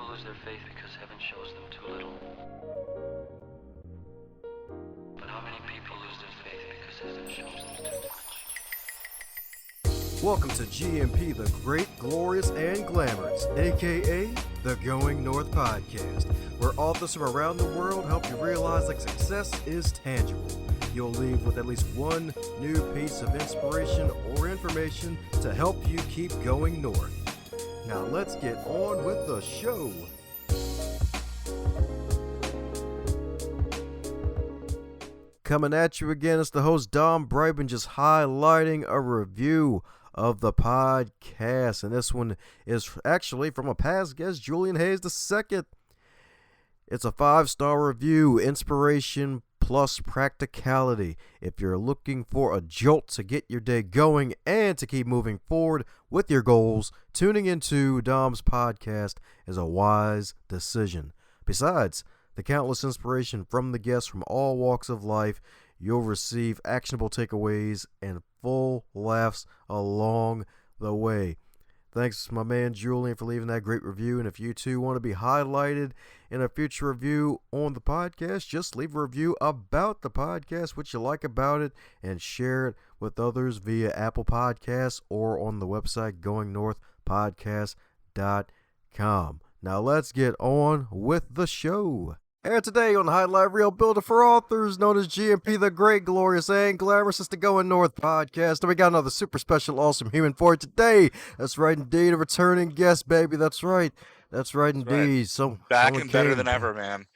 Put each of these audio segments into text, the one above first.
people lose their faith because heaven shows them too little? But how many people lose their faith because heaven shows them too much? Welcome to GMP, the Great, Glorious, and Glamorous, aka the Going North Podcast, where authors from around the world help you realize that success is tangible. You'll leave with at least one new piece of inspiration or information to help you keep going north. Now let's get on with the show. Coming at you again, it's the host Dom Bribin, just highlighting a review of the podcast, and this one is actually from a past guest, Julian Hayes II. It's a 5-star review, inspiration plus practicality. If you're looking for a jolt to get your day going and to keep moving forward with your goals, tuning into Dom's podcast is a wise decision. Besides the countless inspiration from the guests from all walks of life, you'll receive actionable takeaways and full laughs along the way. Thanks to my man Julian for leaving that great review. And if you too want to be highlighted in a future review on the podcast, just leave a review about the podcast, what you like about it, and share it with others via Apple Podcasts or on the website goingnorthpodcast.com. Now let's get on with the show. And today on the Highlight Reel Builder for Authors, known as GMP, the Great, Glorious, and Glamorous, it's the Going North Podcast. And we got another super special, awesome human for you today. That's right, indeed, a returning guest, baby. That's right. That's right, indeed. Right. Back and better than ever, man.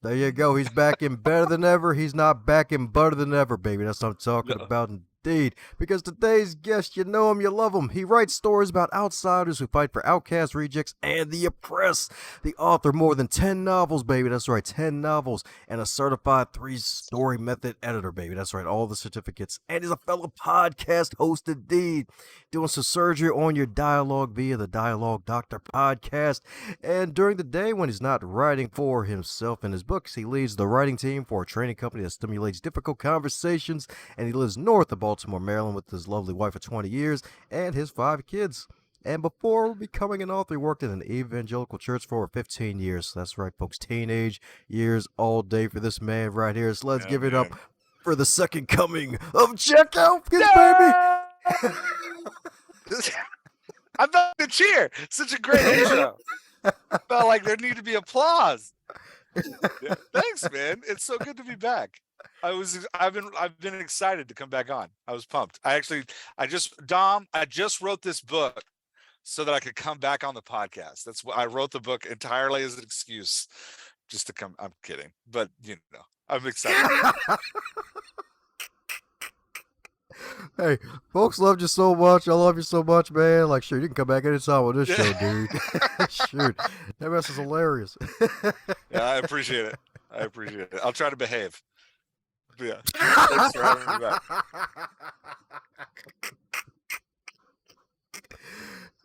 There you go. He's back in better than ever. He's not back in better than ever, baby. That's what I'm talking about, indeed. Because today's guest, you know him, you love him. He writes stories about outsiders who fight for outcasts, rejects, and the oppressed. The author of more than 10 novels, baby. That's right, 10 novels. And a certified 3-story method editor, baby. That's right, all the certificates. And he's a fellow podcast host, indeed. Doing some surgery on your dialogue via the Dialogue Doctor podcast. And during the day, when he's not writing for himself and his books, he leads the writing team for a training company that stimulates difficult conversations. And he lives north of Baltimore, Maryland, with his lovely wife for 20 years and his 5 kids. And before becoming an author, he worked in an evangelical church for over 15 years. That's right, folks. Teenage years all day for this man right here. So let's give it up for the second coming of Jack Elkins, baby. I felt the cheer. Such a great intro. Felt like there needed to be applause. Yeah, thanks, man. It's so good to be back. I've been excited to come back on. I was pumped. I just wrote this book so that I could come back on the podcast. That's why I wrote the book entirely as an excuse just to come. I'm kidding, but I'm excited. Hey, folks love you so much. I love you so much, man. Like, sure, you can come back anytime on this show, dude. Shoot, that mess is hilarious. Yeah, I appreciate it. I'll try to behave. Yeah. Thanks for having me back.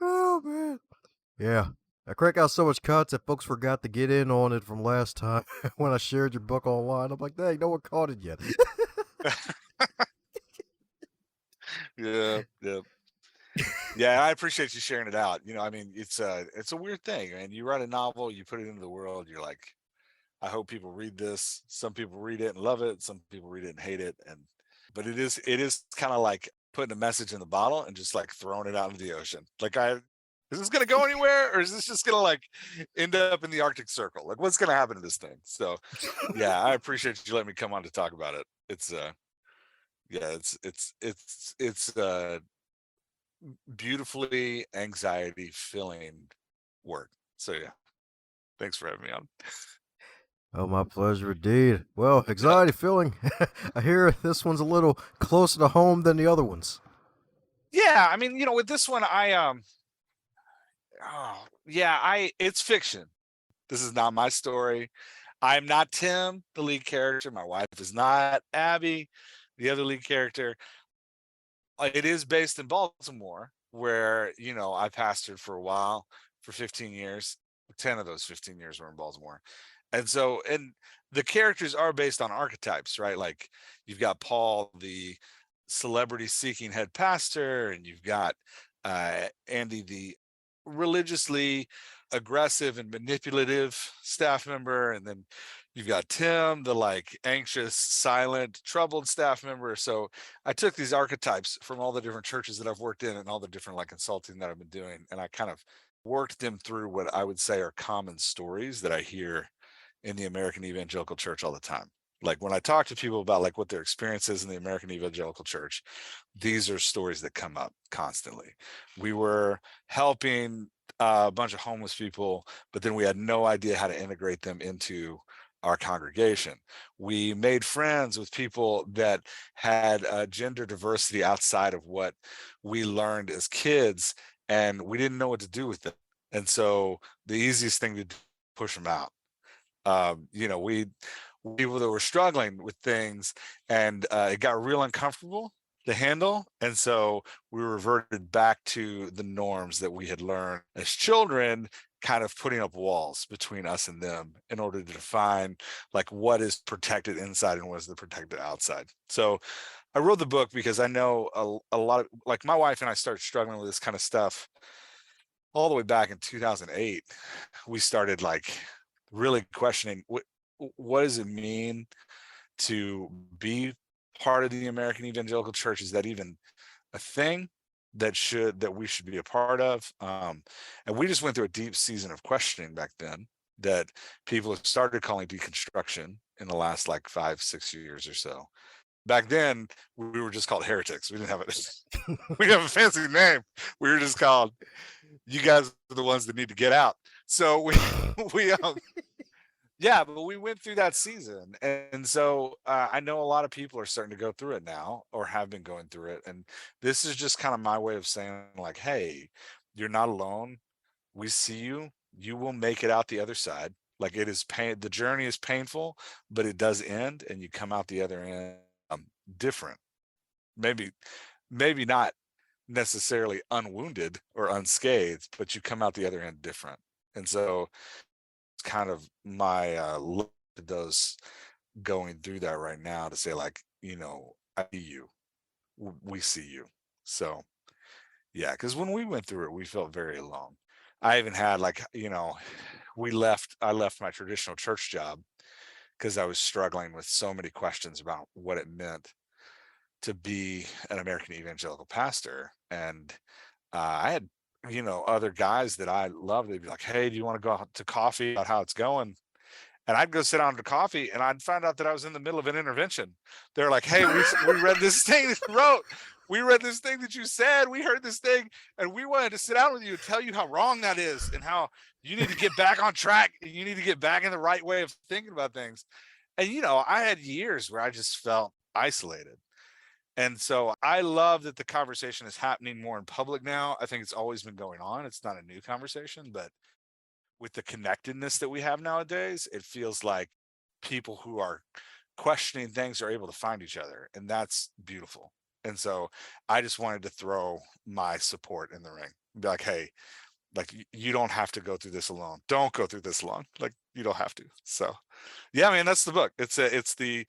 Oh, man. Yeah. I crank out so much cuts that folks forgot to get in on it from last time when I shared your book online. I'm like, dang, no one caught it yet. Yeah. I appreciate you sharing it out. I mean, it's a weird thing, man. You write a novel, you put it into the world, you're like, I hope people read this. Some people read it and love it. Some people read it and hate it. But it is kind of like putting a message in the bottle and just like throwing it out into the ocean. Like, is this going to go anywhere, or is this just going to like end up in the Arctic Circle? Like, what's going to happen to this thing? So yeah, I appreciate you letting me come on to talk about it. It's beautifully anxiety filling work. So yeah, thanks for having me on. Oh, my pleasure indeed. Well, anxiety filling. I hear this one's a little closer to home than the other ones. Yeah, I mean, with this one, it's fiction. This is not my story. I'm not Tim, the lead character. My wife is not Abby, the other lead character. It is based in Baltimore, where, I pastored for a while, for 15 years. 10 of those 15 years were in Baltimore. And the characters are based on archetypes, right? Like, you've got Paul, the celebrity seeking head pastor, and you've got Andy, the religiously aggressive and manipulative staff member, and then you've got Tim, the like anxious, silent, troubled staff member. So I took these archetypes from all the different churches that I've worked in and all the different like consulting that I've been doing, and I kind of worked them through what I would say are common stories that I hear in the American evangelical church all the time. Like when I talk to people about like what their experience is in the American evangelical church, these are stories that come up constantly. We were helping a bunch of homeless people, but then we had no idea how to integrate them into our congregation. We made friends with people that had gender diversity outside of what we learned as kids, and we didn't know what to do with them. And so the easiest thing to do, push them out. We people that were struggling with things, and it got real uncomfortable to handle, and so we reverted back to the norms that we had learned as children, kind of putting up walls between us and them in order to define like what is protected inside and what is the protected outside. So I wrote the book because I know a lot of, like, my wife and I started struggling with this kind of stuff all the way back in 2008. We started like really questioning what does it mean to be part of the American evangelical church? Is that even a thing that we should be a part of? And we just went through a deep season of questioning back then that people have started calling deconstruction in the last like 5-6 years or so. Back then, we were just called heretics. We didn't have we have a fancy name. We were just called, you guys are the ones that need to get out. So we yeah, but we went through that season. And so I know a lot of people are starting to go through it now, or have been going through it. And this is just kind of my way of saying, like, hey, you're not alone. We see you. You will make it out the other side. Like, it is pain. The journey is painful, but it does end, and you come out the other end different. Maybe not necessarily unwounded or unscathed, but you come out the other end different. And so kind of my look at those going through that right now, to say, like, I see you, we see you. So yeah, because when we went through it, we felt very alone. I even had like, I left my traditional church job because I was struggling with so many questions about what it meant to be an American evangelical pastor. And I had other guys that I love. They'd be like, hey, do you want to go out to coffee about how it's going? And I'd go sit down to coffee, and I'd find out that I was in the middle of an intervention. They're like, hey, we read this thing that you wrote. We read this thing that you said. We heard this thing, and we wanted to sit down with you and tell you how wrong that is, and how you need to get back on track, and you need to get back in the right way of thinking about things. And, I had years where I just felt isolated. And so I love that the conversation is happening more in public now. I think it's always been going on. It's not a new conversation, but with the connectedness that we have nowadays, it feels like people who are questioning things are able to find each other, and that's beautiful. And so I just wanted to throw my support in the ring, be like, hey, like, you don't have to go through this alone. Don't go through this alone. Like, you don't have to. So yeah, man, that's the book. It's the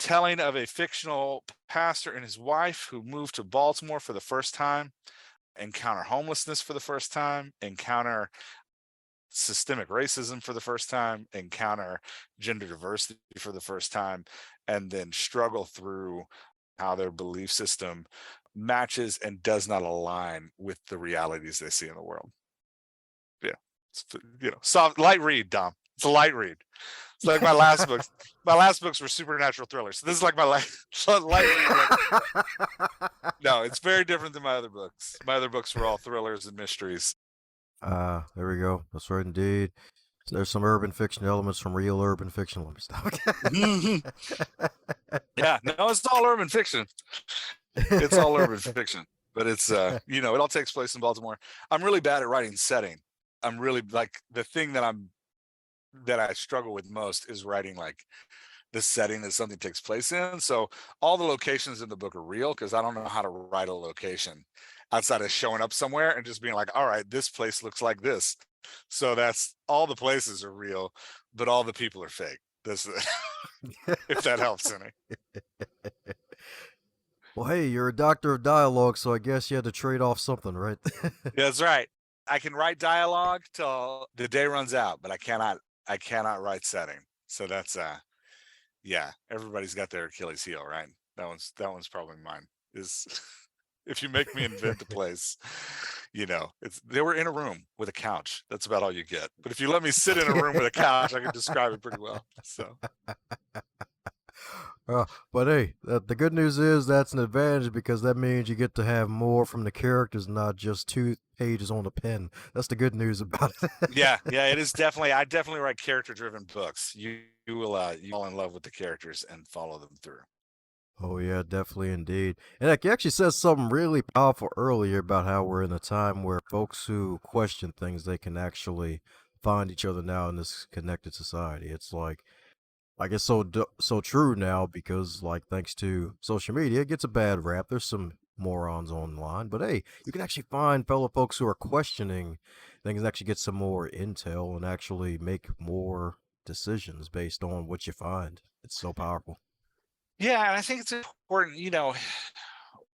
telling of a fictional pastor and his wife who moved to Baltimore for the first time, encounter homelessness for the first time, encounter systemic racism for the first time, encounter gender diversity for the first time, and then struggle through how their belief system matches and does not align with the realities they see in the world. Yeah. Soft, light read, Dom. It's a light read. It's like my last books. My last books were supernatural thrillers. So this is like my light read. No, it's very different than my other books. My other books were all thrillers and mysteries. There we go. That's right, indeed. So there's some urban fiction elements from real urban fiction elements. Yeah, no, it's all urban fiction. It's all urban fiction, but it's it all takes place in Baltimore. I'm really bad at writing setting. I'm really, like, the thing that I struggle with most is writing like the setting that something takes place in. So all the locations in the book are real, because I don't know how to write a location outside of showing up somewhere and just being like, all right, this place looks like this. So that's all, the places are real, but all the people are fake. This if that helps any. Well, hey, you're a doctor of dialogue, so I guess you had to trade off something, right? Yeah, that's right. I can write dialogue till the day runs out, but I cannot write setting. So that's yeah, everybody's got their Achilles heel, right? That one's probably mine. Is if you make me invent a place, they were in a room with a couch. That's about all you get. But if you let me sit in a room with a couch, I can describe it pretty well. So But hey, the good news is that's an advantage because that means you get to have more from the characters, not just 2 pages on the pen. That's the good news about it. yeah, it is definitely. I definitely write character-driven books. You will you fall in love with the characters and follow them through. Oh yeah, definitely indeed. And like, he actually says something really powerful earlier about how we're in a time where folks who question things they can actually find each other now in this connected society. It's like it's so true now because like thanks to social media, it gets a bad rap. There's some morons online, but hey, you can actually find fellow folks who are questioning things, and actually get some more intel and actually make more decisions based on what you find. It's so powerful. Yeah, and I think it's important,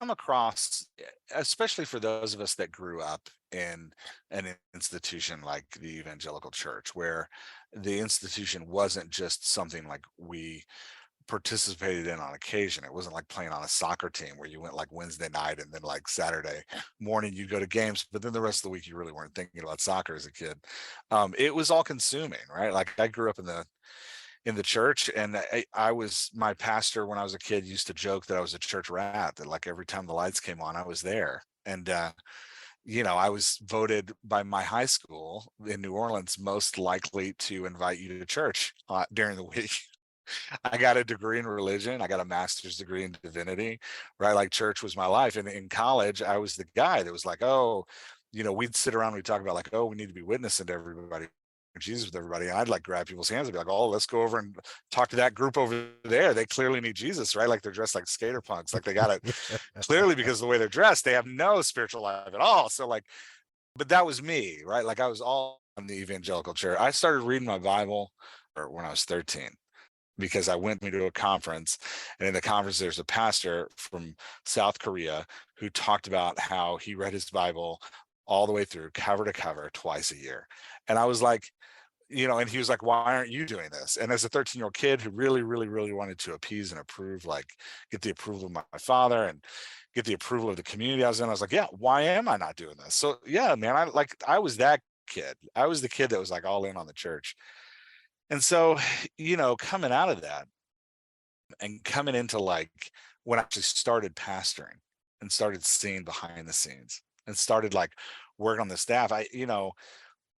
come across, especially for those of us that grew up in an institution like the evangelical church, where the institution wasn't just something like we participated in on occasion. It wasn't like playing on a soccer team where you went like Wednesday night and then like Saturday morning you go to games, but then the rest of the week you really weren't thinking about soccer as a kid. It was all consuming, right? Like I grew up in the church, and I was my pastor when I was a kid used to joke that I was a church rat, that like every time the lights came on I was there. And I was voted by my high school in New Orleans most likely to invite you to church during the week. I got a degree in religion. I got a master's degree in divinity, right? Like church was my life. And in college, I was the guy that was like, oh, we'd sit around and we'd talk about like, oh, we need to be witnessing to everybody, Jesus with everybody. And I'd like grab people's hands and be like, oh, let's go over and talk to that group over there. They clearly need Jesus, right? Like they're dressed like skater punks. Like they got it clearly because of the way they're dressed. They have no spiritual life at all. So like, but that was me, right? Like I was all in the evangelical church. I started reading my Bible when I was 13 because I went to a conference, and in the conference there's a pastor from South Korea who talked about how he read his Bible all the way through cover to cover twice a year. And I was like, and he was like, why aren't you doing this? And as a 13-year-old kid who really, really, really wanted to appease and approve, like get the approval of my father and get the approval of the community I was in, I was like, yeah, why am I not doing this? So yeah, man, I was that kid. I was the kid that was like all in on the church. And so, coming out of that and coming into like when I actually started pastoring and started seeing behind the scenes and started like working on the staff,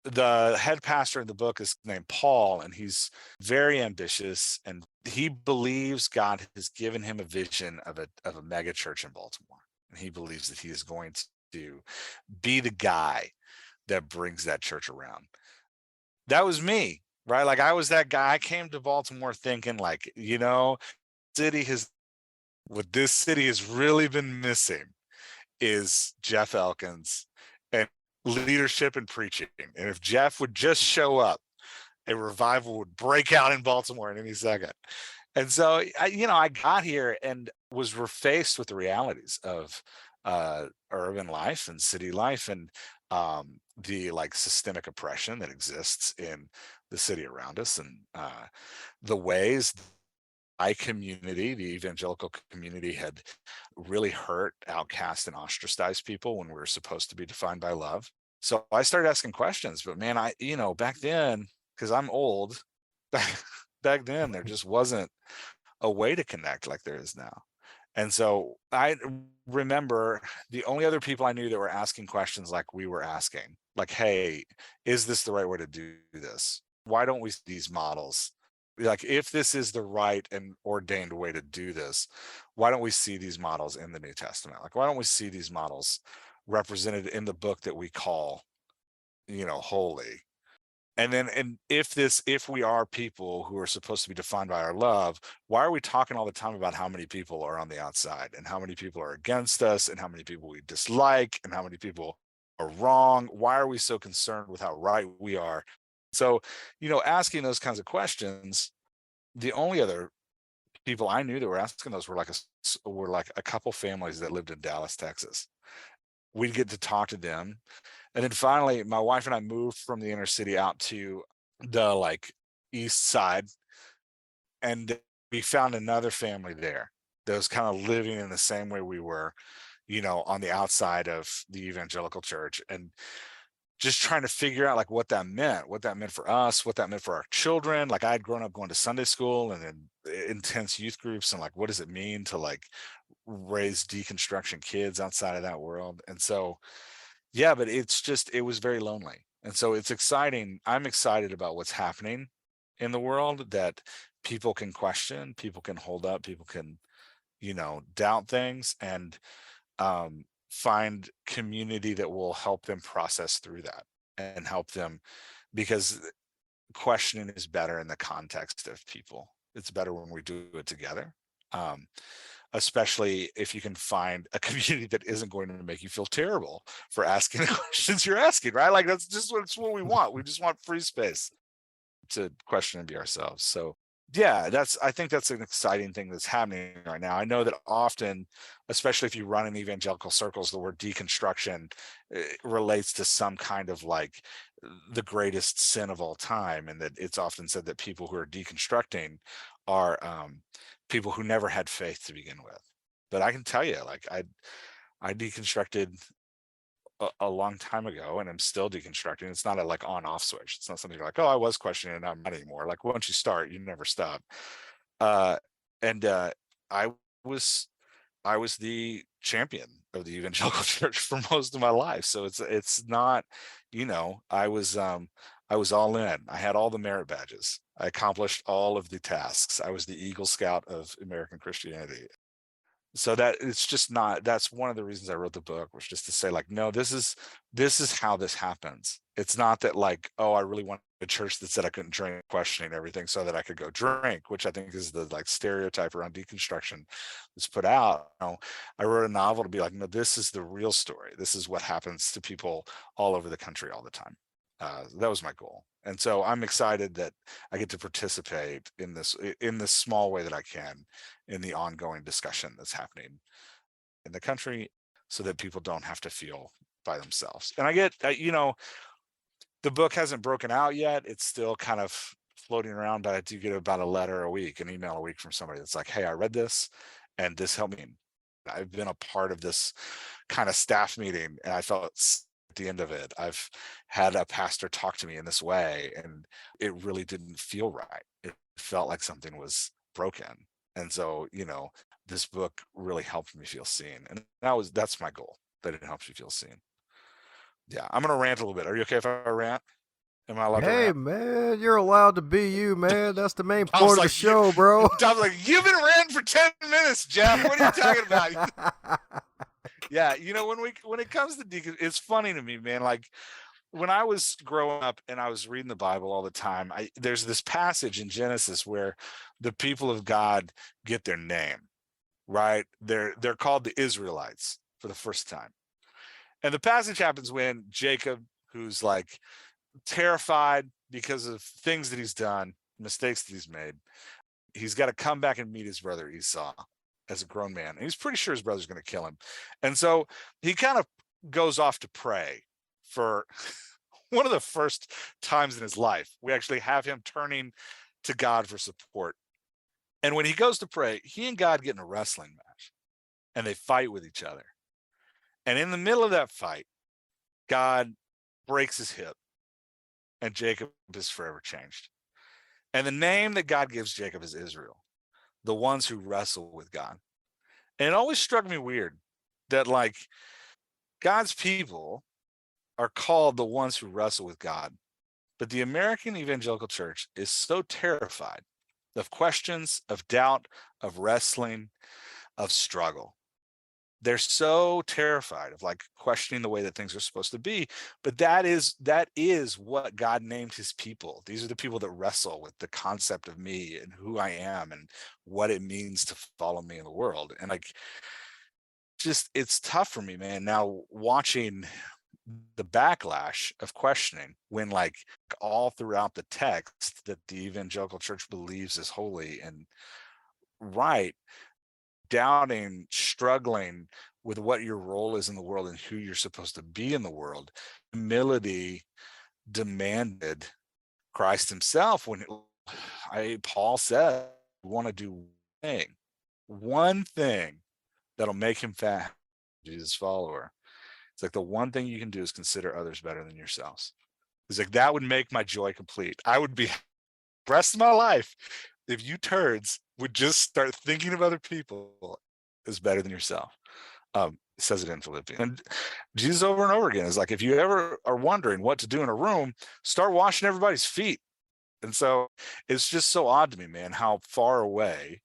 the head pastor in the book is named Paul, and he's very ambitious, and he believes God has given him a vision of a mega church in Baltimore. And he believes that he is going to be the guy that brings that church around. That was me, right? Like I was that guy. I came to Baltimore thinking like, city has what this city has really been missing is Jeff Elkins and leadership and preaching. And if Jeff would just show up, a revival would break out in Baltimore in any second. And so I got here and was faced with the realities of urban life and city life, and the like systemic oppression that exists in the city around us, and the ways my community, the evangelical community, had really hurt, outcast, and ostracized people when we were supposed to be defined by love. So I started asking questions, but man, back then, because I'm old, back then there just wasn't a way to connect like there is now. And so I remember the only other people I knew that were asking questions like we were asking, like, hey, is this the right way to do this? Why don't we see these models? Like, if this is the right and ordained way to do this, why don't we see these models in the New Testament? Like, why don't we see these models represented in the book that we call, holy? And if we are people who are supposed to be defined by our love, why are we talking all the time about how many people are on the outside and how many people are against us and how many people we dislike and how many people are wrong? Why are we so concerned with how right we are? So, asking those kinds of questions, the only other people I knew that were asking those were like a couple families that lived in Dallas, Texas. We'd get to talk to them, And then finally, my wife and I moved from the inner city out to the like east side, and we found another family there that was kind of living in the same way we were, on the outside of the evangelical church, and just trying to figure out like what that meant for us, what that meant for our children. Like I had grown up going to Sunday school and then intense youth groups, and like, what does it mean to like raise deconstruction kids outside of that world? And so, yeah, but it was very lonely. And so it's exciting. I'm excited about what's happening in the world, that people can question, people can hold up, people can, doubt things, and find community that will help them process through that and help them, because questioning is better in the context of people. It's better when we do it together. Um, Especially if you can find a community that isn't going to make you feel terrible for asking the questions you're asking, right? Like it's what we want. We just want free space to question and be ourselves. So yeah, I think that's an exciting thing that's happening right now. I know that often, especially if you run in evangelical circles, the word deconstruction relates to some kind of like the greatest sin of all time, and that it's often said that people who are deconstructing are people who never had faith to begin with. But I can tell you, like I deconstructed a long time ago, and I'm still deconstructing. It's not a like on off switch. It's not something you're like, oh, I was questioning it, I'm not anymore. Like once you start, you never stop. uh and I was I was the champion of the evangelical church for most of my life. So it's not, I was all in. I had all the merit badges. I accomplished all of the tasks. I was the Eagle Scout of American Christianity. So that it's just not, that's one of the reasons I wrote the book, was just to say like, no, this is how this happens. It's not that like, oh, I really want a church that said I couldn't drink, questioning everything so that I could go drink, which I think is the like stereotype around deconstruction that's put out. I wrote a novel to be like, no, this is the real story. This is what happens to people all over the country all the time. That was my goal. And so I'm excited that I get to participate in this small way that I can in the ongoing discussion that's happening in the country, so that people don't have to feel by themselves. And I get, the book hasn't broken out yet. It's still kind of floating around, but I do get about a letter a week, an email a week from somebody that's like, hey, I read this and this helped me. I've been a part of this kind of staff meeting, and I felt at the end of it, I've had a pastor talk to me in this way, and it really didn't feel right. It felt like something was broken. And so, this book really helped me feel seen. And that's my goal, that it helps you feel seen. Yeah, I'm gonna rant a little bit. Are you okay if I rant? Am I allowed to Hey, rant? man, you're allowed to be you, man. That's the main I was point of the like, show, bro. I was like, you've been ranting for 10 minutes, Jeff. What are you talking about? Yeah, when it comes to deacon, it's funny to me, man. Like when I was growing up and I was reading the Bible all the time, there's this passage in Genesis where the people of God get their name, right? They're called the Israelites for the first time. And the passage happens when Jacob, who's like terrified because of things that he's done, mistakes that he's made, he's got to come back and meet his brother Esau as a grown man. And he's pretty sure his brother's going to kill him. And so he kind of goes off to pray for one of the first times in his life. We actually have him turning to God for support. And when he goes to pray, he and God get in a wrestling match, and they fight with each other. And in the middle of that fight, God breaks his hip, and Jacob is forever changed. And the name that God gives Jacob is Israel, the ones who wrestle with God. And it always struck me weird that like God's people are called the ones who wrestle with God. But the American evangelical church is so terrified of questions, of doubt, of wrestling, of struggle. They're so terrified of like questioning the way that things are supposed to be. But that is what God named his people. These are the people that wrestle with the concept of me and who I am and what it means to follow me in the world. And like, just, it's tough for me, man, now watching the backlash of questioning, when like all throughout the text that the evangelical church believes is holy and right, doubting, struggling with what your role is in the world and who you're supposed to be in the world. Humility demanded Christ himself when Paul said, want to do one thing that'll make him fat, Jesus follower. It's like the one thing you can do is consider others better than yourselves. It's like that would make my joy complete. I would be the rest of my life if you turds would just start thinking of other people as better than yourself. It says it in Philippians. And Jesus over and over again is like, if you ever are wondering what to do in a room, start washing everybody's feet. And so it's just so odd to me, man, how far away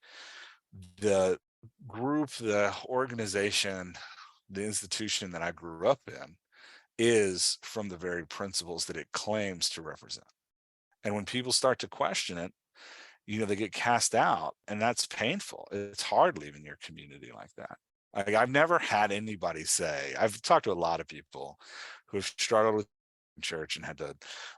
the group, the organization, the institution that I grew up in is from the very principles that it claims to represent. And when people start to question it, they get cast out, and that's painful. It's hard leaving your community like that. I've never had anybody say, I've talked to a lot of people who have struggled with church and had to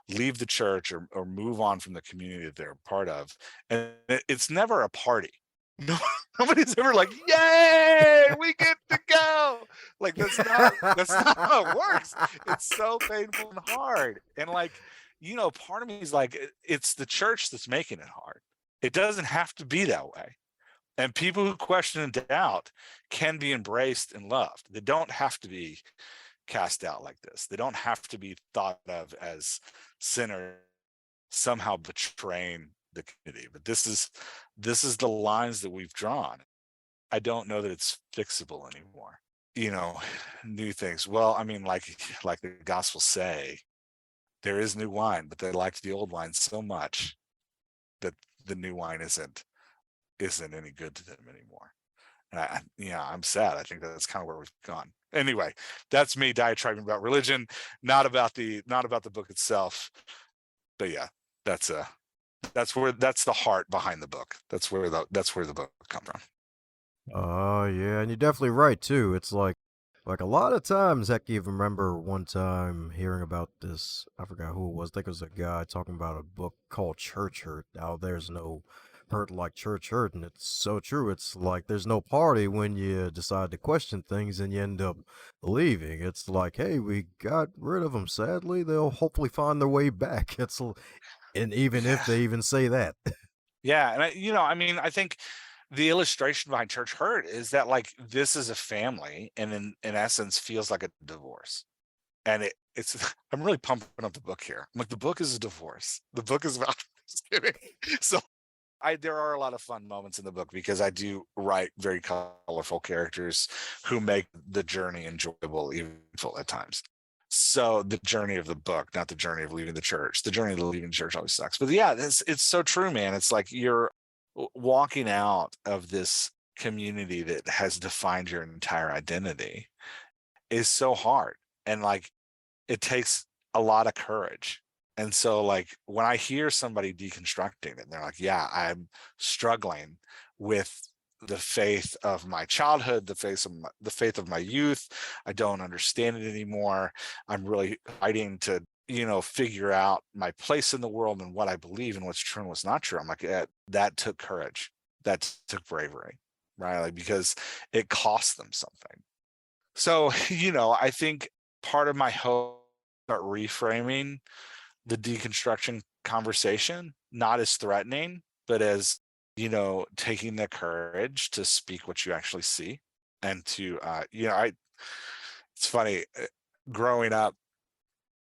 leave the church or move on from the community that they're a part of. And it's never a party. No, nobody's ever like, yay, we get to go. Like, that's not how it works. It's so painful and hard. And like, part of me is like, it's the church that's making it hard. It doesn't have to be that way. And people who question and doubt can be embraced and loved. They don't have to be cast out like this. They don't have to be thought of as sinners somehow betraying the community. But this is the lines that we've drawn. I don't know that it's fixable anymore. New things. Well, I mean, like the Gospels say, there is new wine, but they liked the old wine so much that the new wine isn't any good to them anymore. And I'm sad. I think that's kind of where we've gone. Anyway, that's me diatribing about religion, not about the book itself. But yeah, that's the heart behind the book. That's where the book comes from. Oh, yeah, and you're definitely right too. It's like a lot of times, heck, I even remember one time hearing about this. I forgot who it was. I think it was a guy talking about a book called Church Hurt. Now, there's no hurt like church hurt, and it's so true. It's like there's no party when you decide to question things and you end up leaving. It's like, hey, we got rid of them. Sadly, they'll hopefully find their way back. And even if they even say that. Yeah, and I think the illustration behind church hurt is that like this is a family, and in essence feels like a divorce. And it's I'm really pumping up the book here. I'm like, the book is a divorce. The book is about just kidding. So there are a lot of fun moments in the book because I do write very colorful characters who make the journey enjoyable, even at times. So the journey of the book, not the journey of leaving the church. The journey of leaving the church always sucks. But yeah, it's so true, man. It's like you're walking out of this community that has defined your entire identity is so hard. And like, it takes a lot of courage. And so like when I hear somebody deconstructing it, and they're like, yeah, I'm struggling with the faith of my childhood, the faith of my youth. I don't understand it anymore. I'm really fighting to, figure out my place in the world and what I believe and what's true and what's not true. I'm like, that took courage. That took bravery, right? Like, because it cost them something. So, I think part of my hope about reframing the deconstruction conversation, not as threatening, but as, taking the courage to speak what you actually see. And to, it's funny, growing up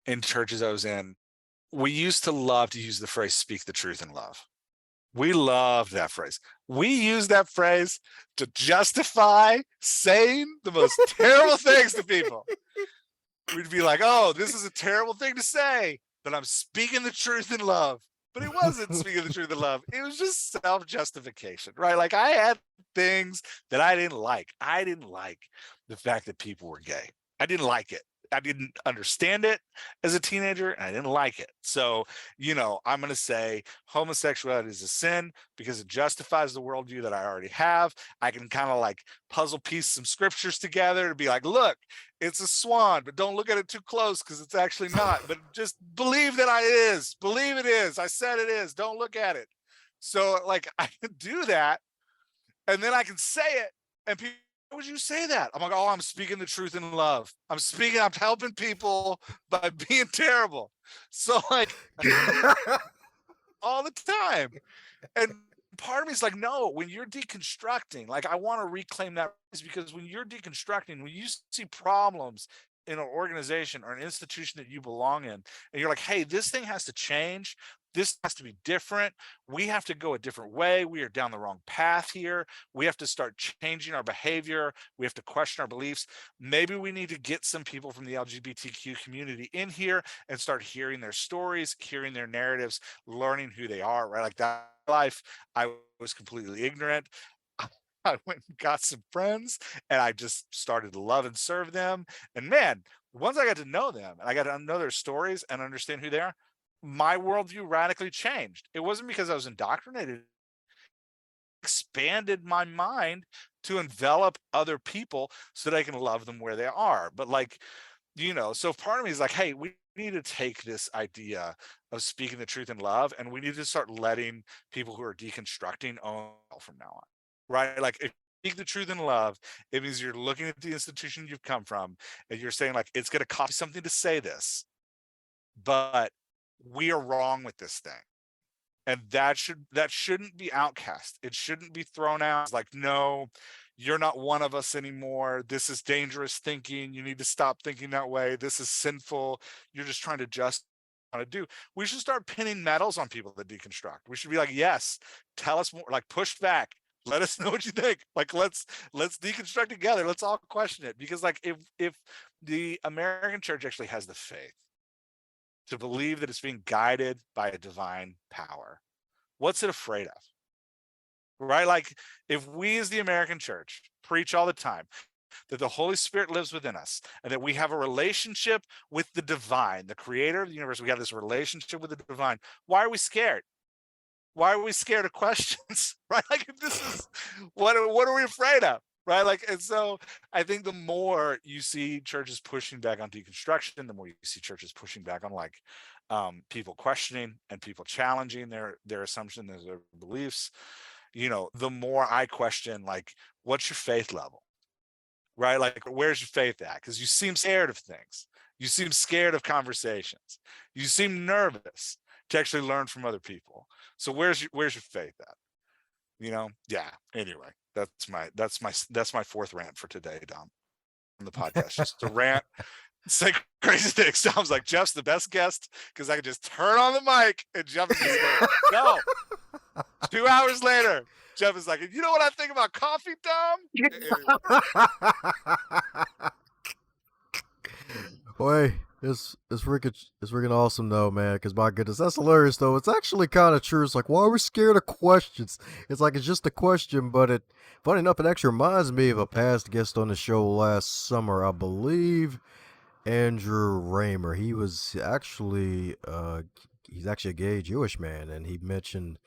in churches I was in, we used to love to use the phrase, speak the truth in love. We loved that phrase. We use that phrase to justify saying the most terrible things to people. We'd be like, oh, this is a terrible thing to say, but I'm speaking the truth in love. But it wasn't speaking the truth in love. It was just self-justification, right? Like I had things that I didn't like. I didn't like the fact that people were gay. I didn't like it. I didn't understand it as a teenager, and I didn't like it. So, I'm going to say homosexuality is a sin because it justifies the worldview that I already have. I can kind of like puzzle piece some scriptures together to be like, look, it's a swan, but don't look at it too close because it's actually not. But just believe that it is. Believe it is. I said it is. Don't look at it. So like I can do that, and then I can say it, and people would you say that? I'm like, oh, I'm speaking the truth in love. I'm helping people by being terrible. So like all the time. And part of me is like, no, when you're deconstructing, like I want to reclaim that, is because when you're deconstructing, when you see problems in an organization or an institution that you belong in, and you're like, hey, this thing has to change. This has to be different. We have to go a different way. We are down the wrong path here. We have to start changing our behavior. We have to question our beliefs. Maybe we need to get some people from the LGBTQ community in here and start hearing their stories, hearing their narratives, learning who they are, right? Like that life, I was completely ignorant. I went and got some friends and I just started to love and serve them. And man, once I got to know them and I got to know their stories and understand who they are, my worldview radically changed. It wasn't because I was indoctrinated, it expanded my mind to envelop other people so that I can love them where they are. But like, so part of me is like, hey, we need to take this idea of speaking the truth in love and we need to start letting people who are deconstructing own from now on, right? Like if you speak the truth in love, it means you're looking at the institution you've come from and you're saying like, it's going to cost something to say this, but we are wrong with this thing. And that shouldn't be outcast. It shouldn't be thrown out as like, no, you're not one of us anymore. This is dangerous thinking. You need to stop thinking that way. This is sinful. You're just trying to just want to do. We should start pinning medals on people that deconstruct. We should be like, yes, tell us more, like push back. Let us know what you think. Like let's deconstruct together. Let's all question it. Because like if the American church actually has the faith to believe that it's being guided by a divine power, what's it afraid of? Right? Like if we as the American church preach all the time that the Holy Spirit lives within us and that we have a relationship with the divine, the creator of the universe, we have this relationship with the divine, why are we scared? Why are we scared of questions? Right? Like if this is what are we afraid of? Right? Like, and so I think the more you see churches pushing back on deconstruction, the more you see churches pushing back on like people questioning and people challenging their assumptions, their beliefs, the more I question, like, what's your faith level? Right? Like, where's your faith at? Because you seem scared of things. You seem scared of conversations. You seem nervous to actually learn from other people. So where's your faith at? Yeah. Anyway, that's my fourth rant for today, Dom. On the podcast, just a rant, say crazy things. Dom's like, Jeff's the best guest because I can just turn on the mic and Jeff is just going, no. 2 hours later, Jeff is like, you know what I think about coffee, Dom? Boy, it's freaking awesome though, man. Because my goodness, that's hilarious though. It's actually kind of true. It's like, why are we scared of questions? It's like it's just a question, but funny enough, it actually reminds me of a past guest on the show last summer, I believe, Andrew Raymer. He's actually a gay Jewish man, and he mentioned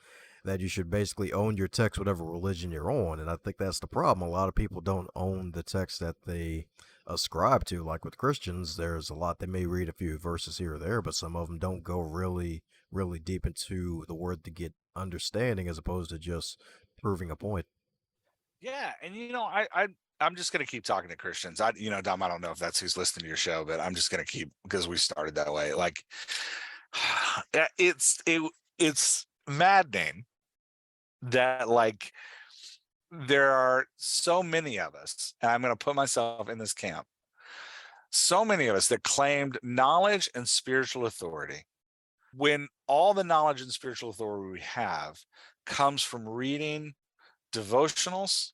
that you should basically own your text, whatever religion you're on. And I think that's the problem. A lot of people don't own the text that they ascribe to. Like with Christians, there's a lot, they may read a few verses here or there, but some of them don't go really, really deep into the word to get understanding as opposed to just proving a point. Yeah. And, I'm just going to keep talking to Christians. Dom, I don't know if that's who's listening to your show, but I'm just going to keep, because we started that way. Like, it's maddening that like there are so many of us, and I'm going to put myself in this camp, so many of us that claimed knowledge and spiritual authority when all the knowledge and spiritual authority we have comes from reading devotionals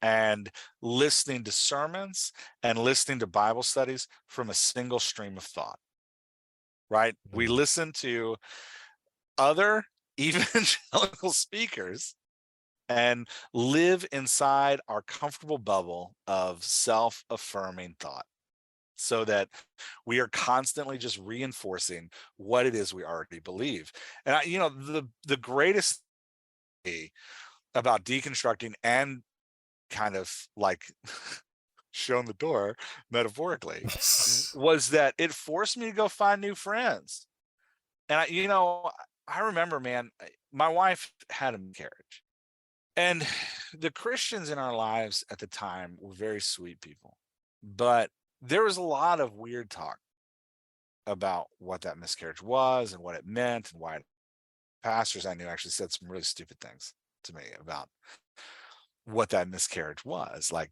and listening to sermons and listening to Bible studies from a single stream of thought, right? We listen to other evangelical speakers and live inside our comfortable bubble of self-affirming thought so that we are constantly just reinforcing what it is we already believe. And the greatest thing about deconstructing and kind of like shown the door metaphorically was that it forced me to go find new friends. And I remember, man, my wife had a miscarriage. And the Christians in our lives at the time were very sweet people, but there was a lot of weird talk about what that miscarriage was and what it meant and why pastors I knew actually said some really stupid things to me about what that miscarriage was. Like,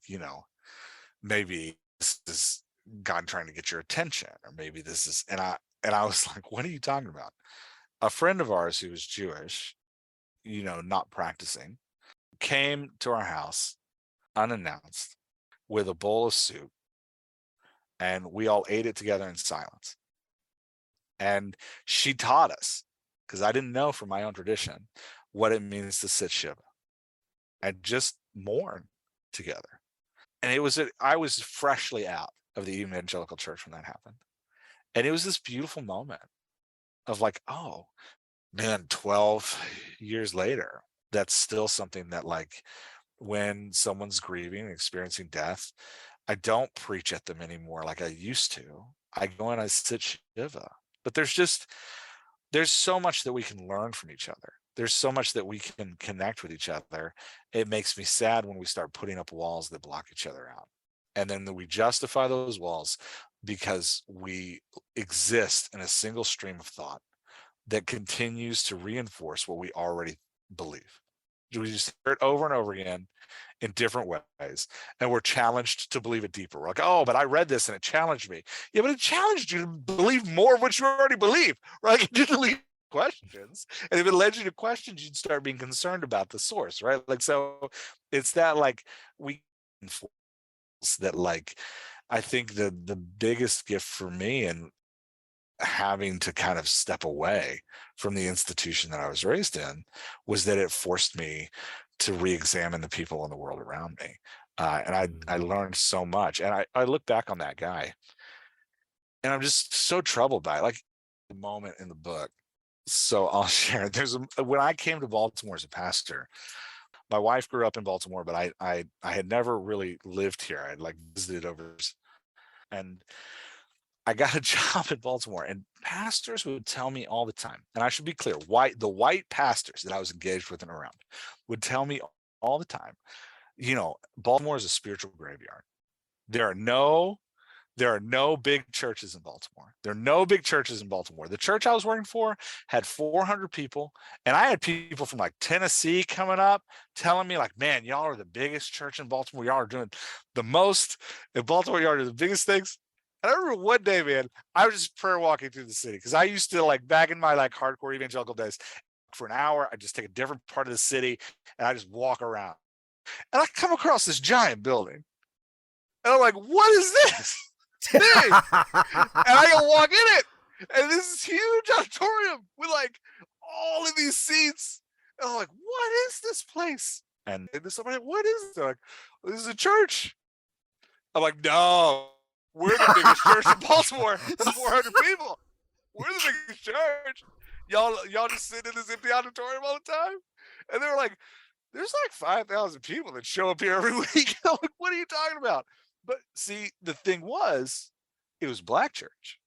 maybe this is God trying to get your attention, or maybe this is, and I was like, what are you talking about? A friend of ours who was Jewish, not practicing, came to our house unannounced with a bowl of soup, and we all ate it together in silence. And she taught us, because I didn't know from my own tradition, what it means to sit Shiva and just mourn together. And I was freshly out of the evangelical church when that happened. And it was this beautiful moment of like, oh man, 12 years later, that's still something that, like, when someone's grieving and experiencing death, I don't preach at them anymore like I used to. I go and I sit Shiva. But there's so much that we can learn from each other. There's so much that we can connect with each other. It makes me sad when we start putting up walls that block each other out. And then we justify those walls because we exist in a single stream of thought that continues to reinforce what we already believe. We just hear it over and over again in different ways, and we're challenged to believe it deeper. We're like, oh, but I read this and it challenged me. Yeah, but it challenged you to believe more of what you already believe, right? It didn't lead to questions, and if it led you to questions, you'd start being concerned about the source, right? Like, so it's that, like, we that, like, I think the biggest gift for me, and having to kind of step away from the institution that I was raised in, was that it forced me to re-examine the people in the world around me. And I learned so much. And I look back on that guy and I'm just so troubled by it. Like, the moment in the book. So I'll share. When I came to Baltimore as a pastor, my wife grew up in Baltimore, but I had never really lived here. I'd like visited over, and I got a job in Baltimore, and pastors would tell me all the time, and I should be clear, the white pastors that I was engaged with and around would tell me all the time, Baltimore is a spiritual graveyard. There are no big churches in Baltimore. There are no big churches in Baltimore. The church I was working for had 400 people, and I had people from like Tennessee coming up telling me, like, man, y'all are the biggest church in Baltimore. Y'all are doing the most in Baltimore. Y'all are the biggest things. And I remember one day, man, I was just prayer walking through the city, because I used to, like, back in my like hardcore evangelical days, for an hour, I just take a different part of the city and I just walk around. And I come across this giant building. And I'm like, what is this thing? And I go walk in it. And this is huge auditorium with like all of these seats. And I'm like, what is this place? And somebody, what is this? They're like, this is a church. I'm like, no, we're the biggest church in Baltimore. 400 people. We're the biggest church. Y'all just sit in this empty auditorium all the time. And they were like, there's like 5,000 people that show up here every week. I'm like, what are you talking about? But see, the thing was, it was Black church.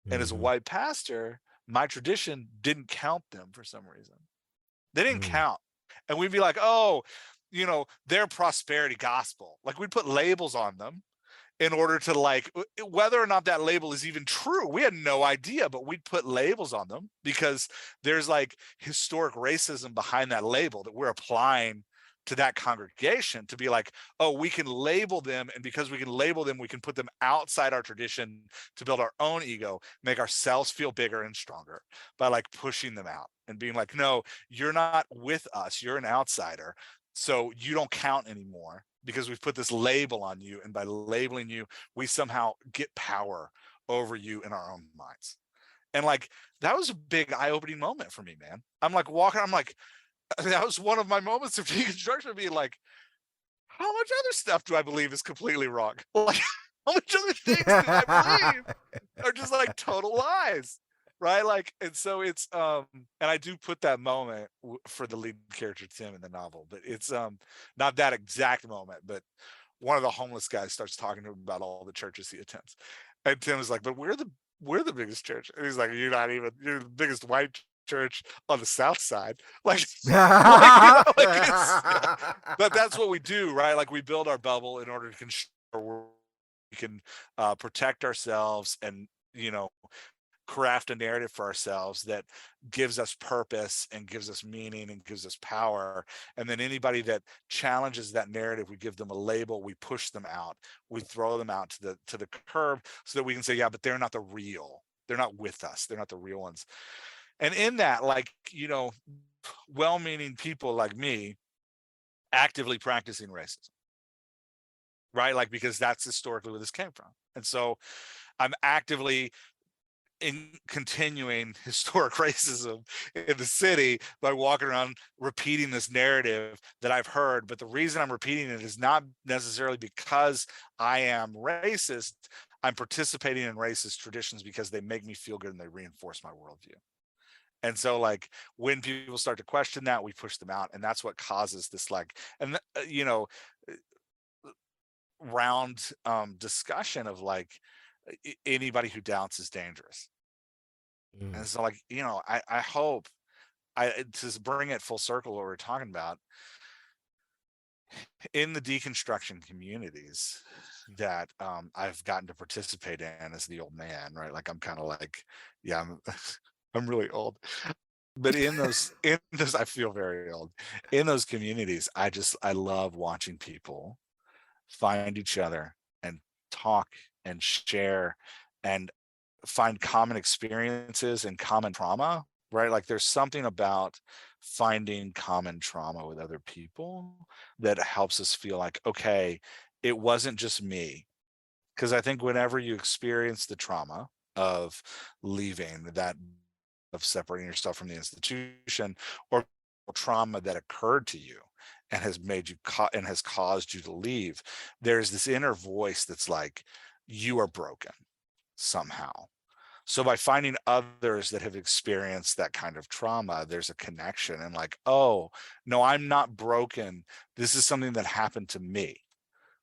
And as a white pastor, my tradition didn't count them for some reason. They didn't count. And we'd be like, oh, their prosperity gospel. Like, we'd put labels on them in order to, like, whether or not that label is even true, we had no idea, but we'd put labels on them because there's like historic racism behind that label that we're applying to that congregation, to be like, oh, we can label them, and because we can label them, we can put them outside our tradition to build our own ego, make ourselves feel bigger and stronger by like pushing them out and being like, no, you're not with us, you're an outsider, so you don't count anymore, because we've put this label on you, and by labeling you, we somehow get power over you in our own minds. And like, that was a big eye-opening moment for me, man. I'm like walking, I'm like, that was one of my moments of deconstruction, being like, how much other stuff do I believe is completely wrong? Like, how much other things do I believe are just like total lies? Right? Like, and so it's and I do put that moment for the lead character Tim in the novel, but it's not that exact moment, but one of the homeless guys starts talking to him about all the churches he attends, and Tim is like, but we're the biggest church, and he's like, you're the biggest white church on the South Side. Like, like, you know, like but that's what we do, right? Like we build our bubble in order to construct our world. We can protect ourselves and, you know, craft a narrative for ourselves that gives us purpose and gives us meaning and gives us power. And then anybody that challenges that narrative, we give them a label, we push them out, we throw them out to the curb so that we can say, yeah, but they're not the real, they're not with us, they're not the real ones. And in that, like, you know, well-meaning people like me actively practicing racism, right? Like, because that's historically where this came from. And so I'm actively in continuing historic racism in the city by walking around repeating this narrative that I've heard. But the reason I'm repeating it is not necessarily because I am racist. I'm participating in racist traditions because they make me feel good and they reinforce my worldview. And so, like, when people start to question that, we push them out, and that's what causes this, like, and you know, round discussion of like anybody who doubts is dangerous. And so, like, you know, I hope to bring it full circle what we're talking about in the deconstruction communities that I've gotten to participate in as the old man, right? Like I'm kind of like, yeah, I'm I'm really old. But in those, I feel very old. In those communities, I love watching people find each other and talk and share and find common experiences and common trauma, right? Like there's something about finding common trauma with other people that helps us feel like, okay, it wasn't just me. Because I think whenever you experience the trauma of leaving, that of separating yourself from the institution, or trauma that occurred to you and has made you and has caused you to leave, there's this inner voice that's like, you are broken somehow. So by finding others that have experienced that kind of trauma, there's a connection and like, oh, no, I'm not broken. This is something that happened to me,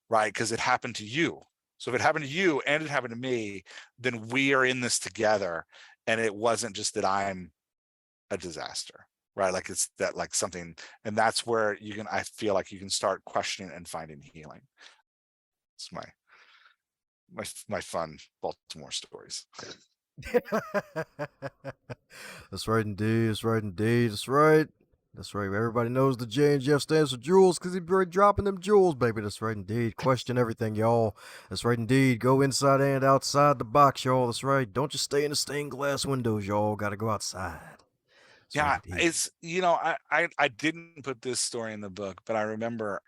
right? Because it happened to you. So if it happened to you and it happened to me, then we are in this together. And it wasn't just that I'm a disaster, right? Like it's that, like something, and that's where you can, I feel like you can start questioning and finding healing. It's my fun Baltimore stories. That's right indeed. That's right indeed. That's right. That's right. Everybody knows the J and Jeff stands for jewels because he be dropping them jewels, baby. That's right indeed. Question everything, y'all. That's right indeed. Go inside and outside the box, y'all. That's right. Don't just stay in the stained glass windows, y'all. Gotta go outside. That's right Yeah, indeed. it's, you know, I didn't put this story in the book, but I remember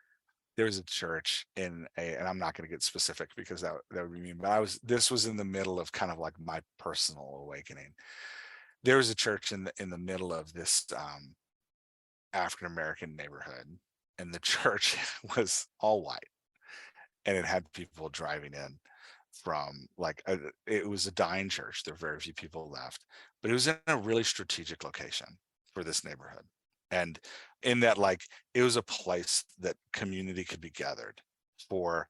there was a church in a, and I'm not going to get specific because that would be mean, but this was in the middle of kind of like my personal awakening. There was a church in the middle of this African American neighborhood, and the church was all white, and it had people driving in from like it was a dying church. There were very few people left, but it was in a really strategic location for this neighborhood. And in that, like, it was a place that community could be gathered for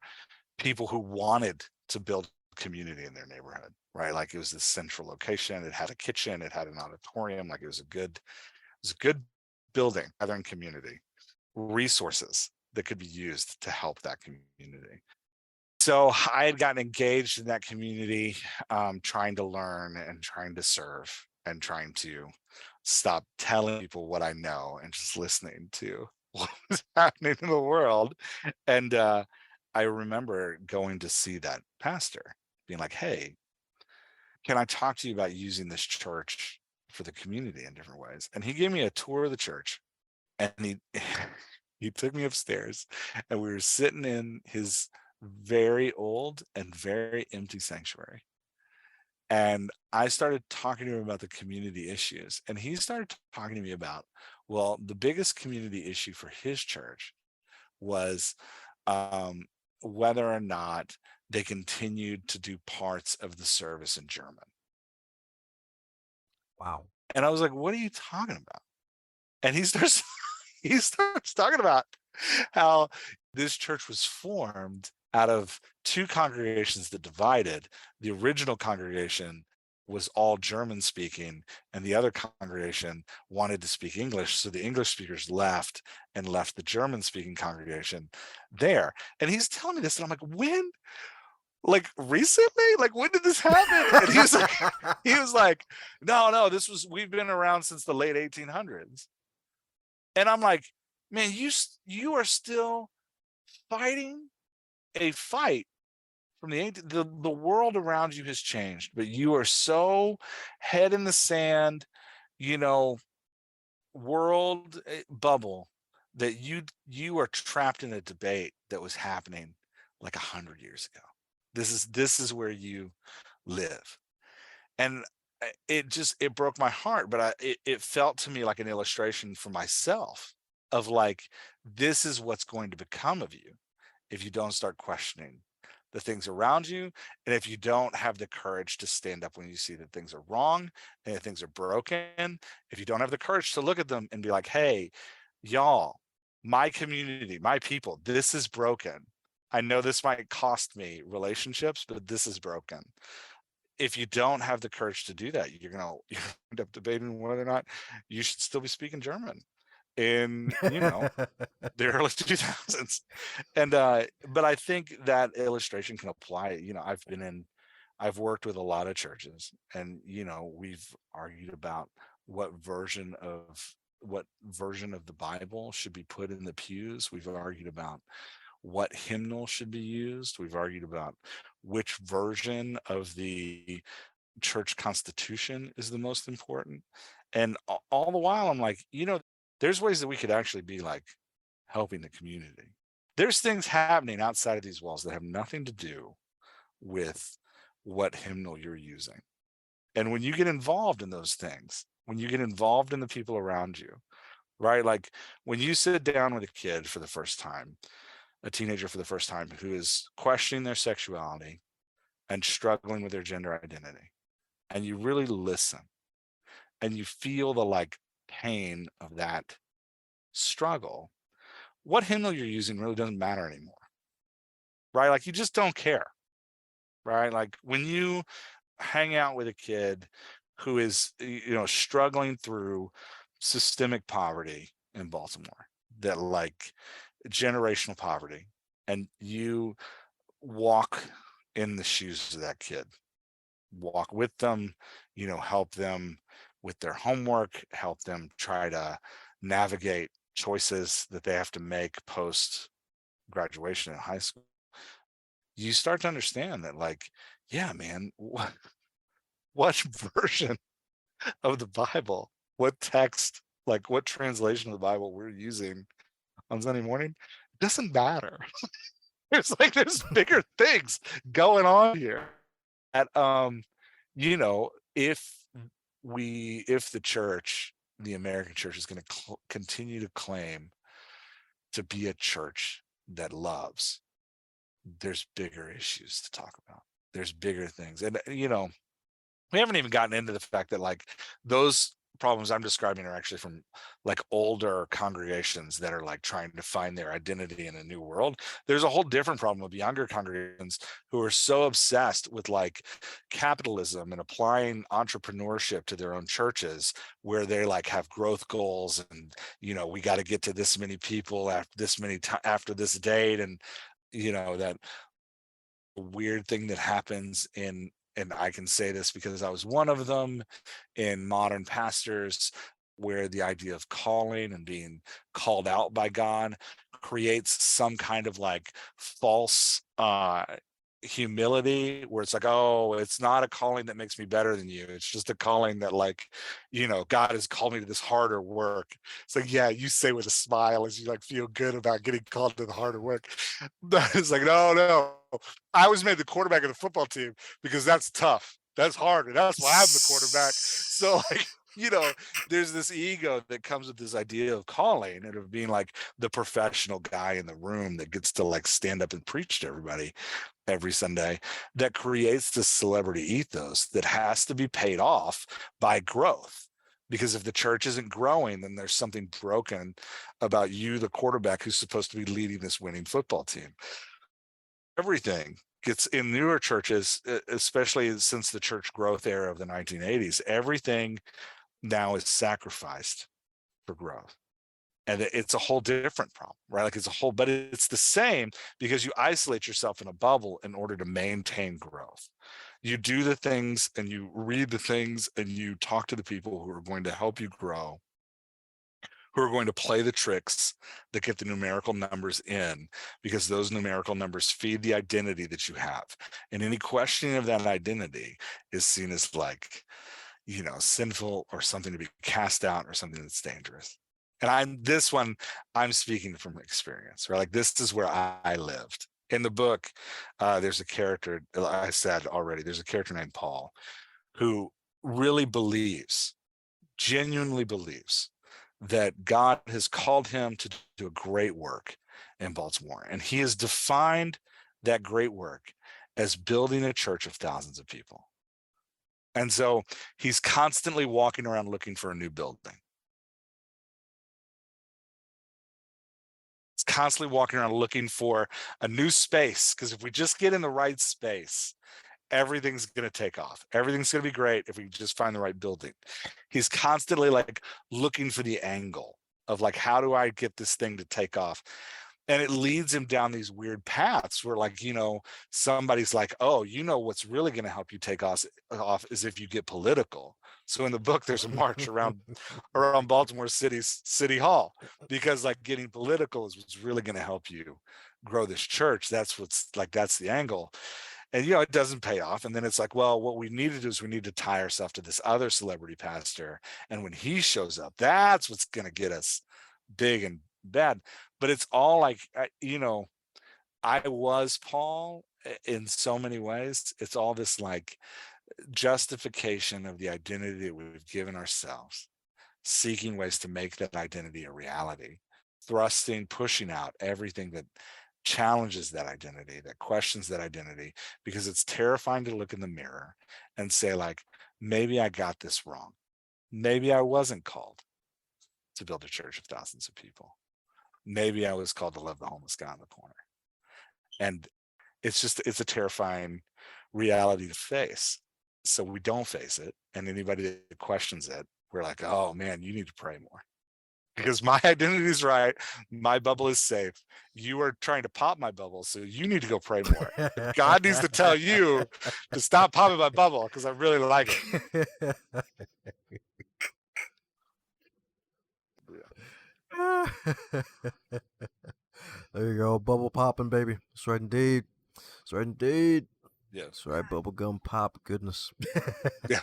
people who wanted to build community in their neighborhood, right? Like it was this central location. It had a kitchen, it had an auditorium, like it was a good building, gathering community, resources that could be used to help that community. So I had gotten engaged in that community, trying to learn and trying to serve and trying to stop telling people what I know and just listening to what was happening in the world. And I remember going to see that pastor, being like, hey, can I talk to you about using this church for the community in different ways? And he gave me a tour of the church, and he he took me upstairs, and we were sitting in his very old and very empty sanctuary. And I started talking to him about the community issues, and he started talking to me about, well, the biggest community issue for his church was whether or not they continued to do parts of the service in German. Wow. And I was like, what are you talking about? And he starts he starts talking about how this church was formed out of two congregations that divided. The original congregation was all German speaking, and the other congregation wanted to speak English. So the English speakers left and left the German speaking congregation there. And he's telling me this, and I'm like, when? Like recently? Like when did this happen? And he was like, no, we've been around since the late 1800s. And I'm like, man, you are still fighting a fight from the world around you has changed, but you are so head in the sand, you know, world bubble that you are trapped in a debate that was happening like 100 years ago. This is where you live. And it broke my heart, but it felt to me like an illustration for myself of like, this is what's going to become of you if you don't start questioning the things around you, and if you don't have the courage to stand up when you see that things are wrong and that things are broken, if you don't have the courage to look at them and be like, hey, y'all, my community, my people, this is broken. I know this might cost me relationships, but this is broken. If you don't have the courage to do that, you're gonna end up debating whether or not you should still be speaking German in, you know, the early 2000s. And but I think that illustration can apply. You know, I've worked with a lot of churches, and you know, we've argued about what version of the Bible should be put in the pews. We've argued about what hymnal should be used. We've argued about which version of the church constitution is the most important. And all the while I'm like, you know, there's ways that we could actually be like helping the community. There's things happening outside of these walls that have nothing to do with what hymnal you're using. And when you get involved in those things, when you get involved in the people around you, right? Like when you sit down with a kid for the first time, a teenager for the first time, who is questioning their sexuality and struggling with their gender identity, and you really listen and you feel the like pain of that struggle, what hymnal you're using really doesn't matter anymore, right? Like you just don't care, right? Like when you hang out with a kid who is, you know, struggling through systemic poverty in Baltimore, that like generational poverty, and you walk in the shoes of that kid, walk with them, you know, help them with their homework, help them try to navigate choices that they have to make post graduation in high school. You start to understand that, like, yeah, man, what version of the Bible, what text, like what translation of the Bible we're using on Sunday morning, it doesn't matter. There's bigger things going on here. At you know, if the church, the American church, is going to continue to claim to be a church that loves, there's bigger issues to talk about. There's bigger things. And you know, we haven't even gotten into the fact that like those problems I'm describing are actually from like older congregations that are like trying to find their identity in a new world. There's a whole different problem with younger congregations who are so obsessed with like capitalism and applying entrepreneurship to their own churches, where they like have growth goals, and you know, we got to get to this many people after this after this date. And you know, that weird thing that happens in, and I can say this because I was one of them, in modern pastors, where the idea of calling and being called out by God creates some kind of like false humility, where it's like, oh, it's not a calling that makes me better than you, it's just a calling that, like, you know, God has called me to this harder work. It's like, yeah, you say with a smile as you like feel good about getting called to the harder work. But it's like, no, I was made the quarterback of the football team because that's tough, that's hard, and that's why I'm the quarterback. So like, you know, there's this ego that comes with this idea of calling and of being like the professional guy in the room that gets to like stand up and preach to everybody every Sunday, that creates this celebrity ethos that has to be paid off by growth. Because if the church isn't growing, then there's something broken about you, the quarterback, who's supposed to be leading this winning football team. Everything It's in newer churches, especially since the church growth era of the 1980s, everything now is sacrificed for growth. And it's a whole different problem, right? Like but it's the same because you isolate yourself in a bubble in order to maintain growth. You do the things and you read the things and you talk to the people who are going to help you grow, who are going to play the tricks that get the numerical numbers in, because those numerical numbers feed the identity that you have. And any questioning of that identity is seen as like, sinful or something to be cast out or something that's dangerous. And I'm speaking from experience, right? Like this is where I lived. In the book, there's a character, I said already, there's a character named Paul who really genuinely believes that God has called him to do a great work in Baltimore. And he has defined that great work as building a church of thousands of people. And so he's constantly walking around looking for a new building. He's constantly walking around looking for a new space, because if we just get in the right space, everything's going to take off. Everything's going to be great if we just find the right building. He's constantly like looking for the angle of like, how do I get this thing to take off? And it leads him down these weird paths where, like, somebody's like, oh, what's really going to help you take off is if you get political. So in the book, there's a march around Baltimore City's City Hall, because like getting political is what's really going to help you grow this church. That's the angle. And, it doesn't pay off. And then it's like, well, what we need to do is we need to tie ourselves to this other celebrity pastor. And when he shows up, that's what's going to get us big and bad. But it's all like, I was Paul in so many ways. It's all this like justification of the identity that we've given ourselves, seeking ways to make that identity a reality, pushing out everything that challenges that identity, that questions that identity, because it's terrifying to look in the mirror and say, like, maybe I got this wrong. Maybe I wasn't called to build a church of thousands of people. Maybe I was called to love the homeless guy on the corner. And it's a terrifying reality to face. So we don't face it. And anybody that questions it, we're like, oh man, you need to pray more. Because my identity is right. My bubble is safe. You are trying to pop my bubble, so you need to go pray more. God needs to tell you to stop popping my bubble, because I really like it. There you go, bubble popping, baby. That's right, indeed. That's right, indeed. Yeah. That's right, bubble gum pop. Goodness. Yeah.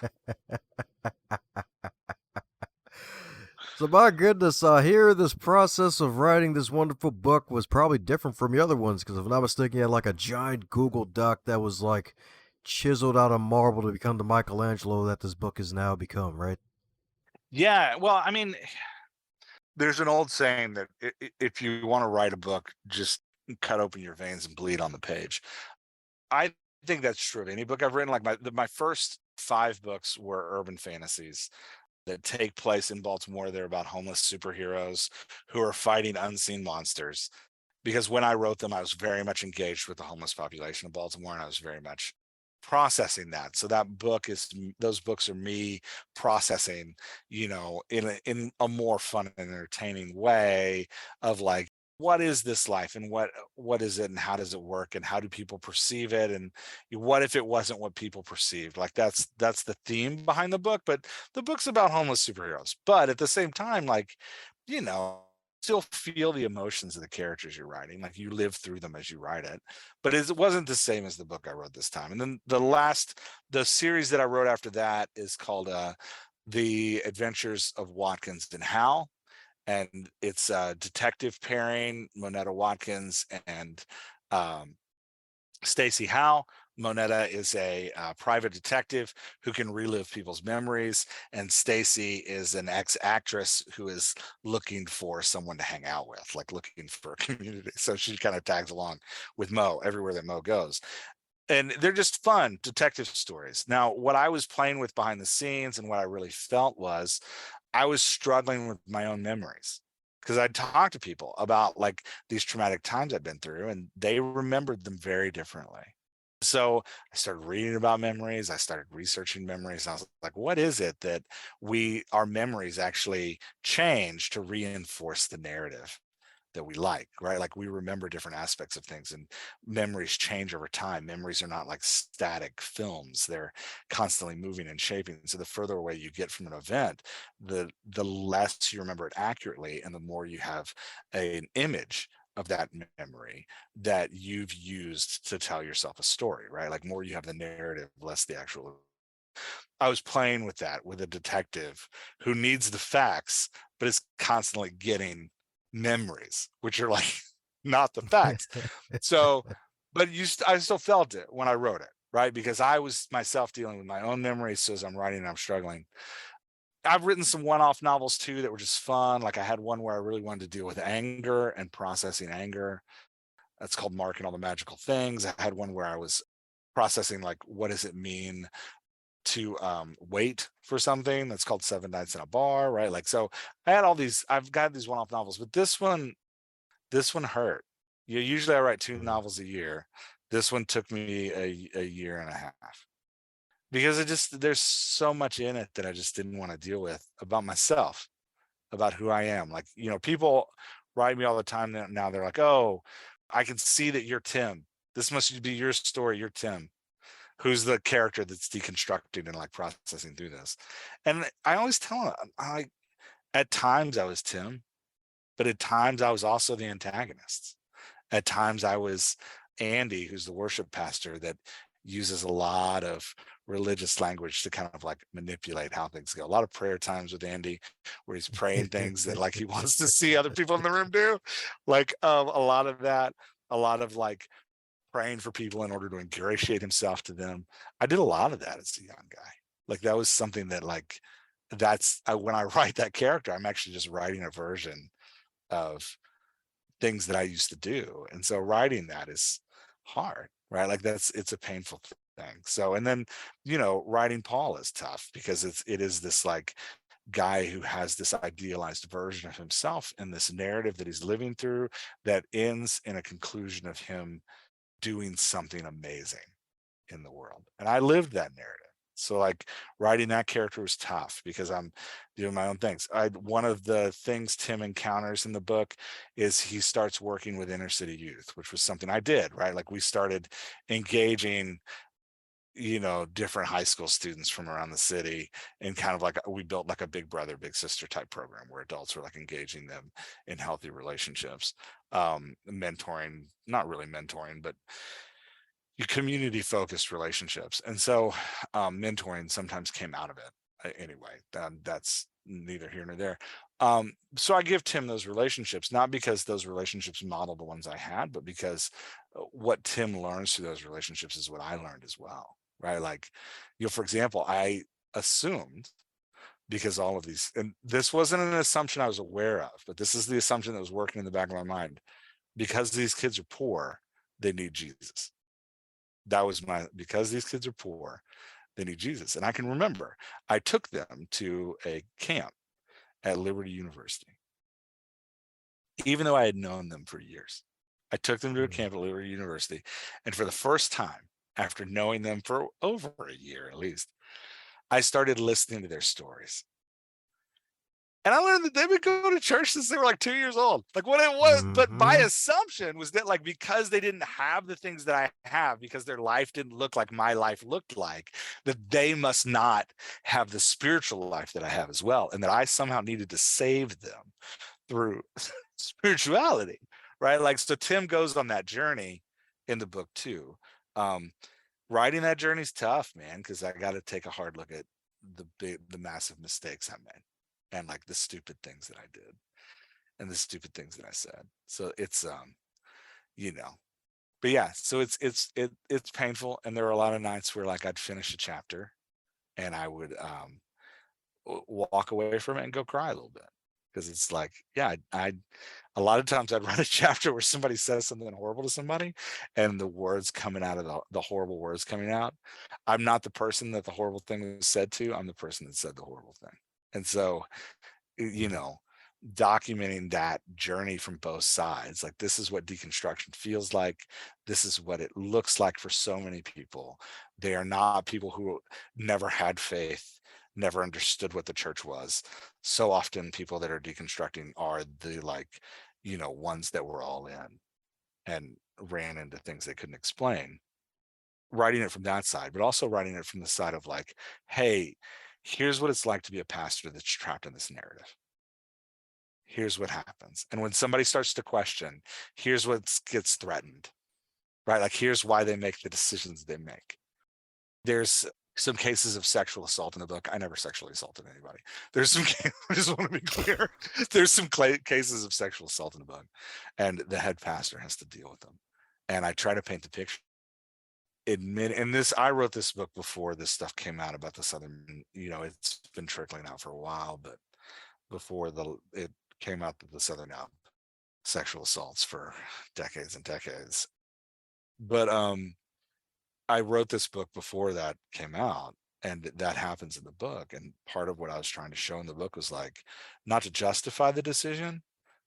So my goodness, here this process of writing this wonderful book was probably different from the other ones, because if I'm not mistaken, you had like a giant Google Doc that was like chiseled out of marble to become the Michelangelo that this book has now become, right? Yeah. Well, I mean, there's an old saying that if you want to write a book, just cut open your veins and bleed on the page. I think that's true of any book I've written. Like my first 5 books were urban fantasies that take place in Baltimore. They're about homeless superheroes who are fighting unseen monsters. Because when I wrote them, I was very much engaged with the homeless population of Baltimore, and I was very much processing that. So those books are me processing, in a more fun and entertaining way of like, what is this life, and what is it, and how does it work, and how do people perceive it, and what if it wasn't what people perceived? Like that's the theme behind the book. But the book's about homeless superheroes, but at the same time, like, still feel the emotions of the characters you're writing. Like you live through them as you write it. But it wasn't the same as the book I wrote this time. And then the series that I wrote after that is called The Adventures of Watkins and Hal. And it's a detective pairing, Monetta Watkins and Stacey Howe. Monetta is a private detective who can relive people's memories, and Stacey is an ex-actress who is looking for someone to hang out with, like looking for a community. So she kind of tags along with Mo everywhere that Mo goes. And they're just fun detective stories. Now, what I was playing with behind the scenes and what I really felt was I was struggling with my own memories, because I'd talked to people about like these traumatic times I'd been through, and they remembered them very differently. So I started reading about memories. I started researching memories. And I was like, what is it that our memories actually change to reinforce the narrative that we like, right? Like we remember different aspects of things, and memories change over time. Memories are not like static films. They're constantly moving and shaping. So the further away you get from an event, the less you remember it accurately, and the more you have an image of that memory that you've used to tell yourself a story, right? Like more you have the narrative, less the actual. I was playing with that with a detective who needs the facts, but is constantly getting memories, which are like not the facts. So, but I still felt it when I wrote it, right? Because I was myself dealing with my own memories. So as I'm writing, I'm struggling. I've written some one-off novels too that were just fun. Like I had one where I really wanted to deal with anger and processing anger. That's called Mark and All the Magical Things. I had one where I was processing like what does it mean to wait for something. That's called Seven Nights in a Bar, right? Like so I've got these one-off novels, but this one hurt. Usually I write two novels a year. This one took me a year and a half because there's so much in it that I just didn't want to deal with about myself, about who I am. Like, people write me all the time now. They're like, oh, I can see that you're Tim. This must be your story. You're Tim, who's the character that's deconstructing and like processing through this. And I always tell them, at times I was Tim, but at times I was also the antagonist. At times I was Andy, who's the worship pastor that uses a lot of religious language to kind of like manipulate how things go. A lot of prayer times with Andy where he's praying things that like he wants to see other people in the room do. Like a lot of that, a lot of like praying for people in order to ingratiate himself to them. I did a lot of that as a young guy. Like that was something that like when I write that character, I'm actually just writing a version of things that I used to do. And so writing that is hard, right? Like it's a painful thing. So, and then, writing Paul is tough because it is this like guy who has this idealized version of himself and this narrative that he's living through that ends in a conclusion of him doing something amazing in the world. And I lived that narrative. So like writing that character was tough because I'm doing my own things. One of the things Tim encounters in the book is he starts working with inner city youth, which was something I did, right? Like we started engaging different high school students from around the city, and kind of like we built like a big brother big sister type program where adults were like engaging them in healthy relationships, mentoring, not really mentoring, but community focused relationships. And so mentoring sometimes came out of it anyway. That's neither here nor there. So I give Tim those relationships, not because those relationships model the ones I had, but because what Tim learns through those relationships is what I learned as well, right? Like, for example, I assumed, because all of these, and this wasn't an assumption I was aware of, but this is the assumption that was working in the back of my mind, because these kids are poor, they need Jesus. That was because these kids are poor, they need Jesus. And I can remember I took them to a camp at Liberty University, even though I had known them for years. I took them to a camp at Liberty University, and for the first time, after knowing them for over a year at least, I started listening to their stories. And I learned that they've been going to church since they were like 2 years old. Like what it was, but my assumption was that like because they didn't have the things that I have, because their life didn't look like my life looked like, that they must not have the spiritual life that I have as well, and that I somehow needed to save them through spirituality, right? Like so Tim goes on that journey in the book too. Writing that journey is tough, man, because I got to take a hard look at the massive mistakes I made, and like the stupid things that I did and the stupid things that I said. So it's you know, but yeah, so it's painful, and there were a lot of nights where like I'd finish a chapter and I would walk away from it and go cry a little bit, because it's like, yeah, I a lot of times I'd write a chapter where somebody says something horrible to somebody, and the words coming out of the horrible words coming out, I'm not the person that the horrible thing was said to, I'm the person that said the horrible thing. And so, you know, documenting that journey from both sides. Like, this is what deconstruction feels like. This is what it looks like for so many people. They are not people who never had faith, never understood what the church was. So often people that are deconstructing are the, like, ones that were all in and ran into things they couldn't explain. Writing it from that side, but also writing it from the side of, like, hey, here's what it's like to be a pastor that's trapped in this narrative. Here's what happens. And when somebody starts to question, here's what gets threatened, right? Like, here's why they make the decisions they make. There's some cases of sexual assault in the book. I never sexually assaulted anybody. There's some, I just want to be clear. There's some cases of sexual assault in the book, and the head pastor has to deal with them. And I try to paint the picture. I wrote this book before this stuff came out about the Southern, it's been trickling out for a while, but before it came out that the Southern sexual assaults for decades and decades. But I wrote this book before that came out, and that happens in the book. And part of what I was trying to show in the book was, like, not to justify the decision,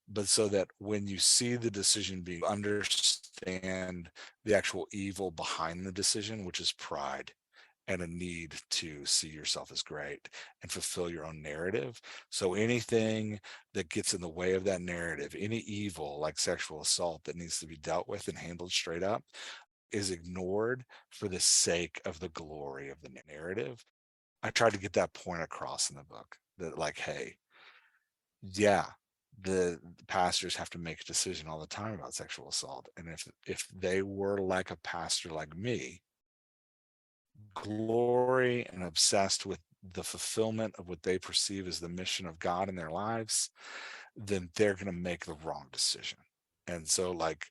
but so that when you see the decision being, understand the actual evil behind the decision, which is pride and a need to see yourself as great and fulfill your own narrative. So anything that gets in the way of that narrative, any evil like sexual assault that needs to be dealt with and handled straight up, is ignored for the sake of the glory of the narrative. I tried to get that point across in the book, that, like, hey, yeah, the pastors have to make a decision all the time about sexual assault. And if they were like a pastor like me, glory and obsessed with the fulfillment of what they perceive as the mission of God in their lives, then they're going to make the wrong decision. And so, like,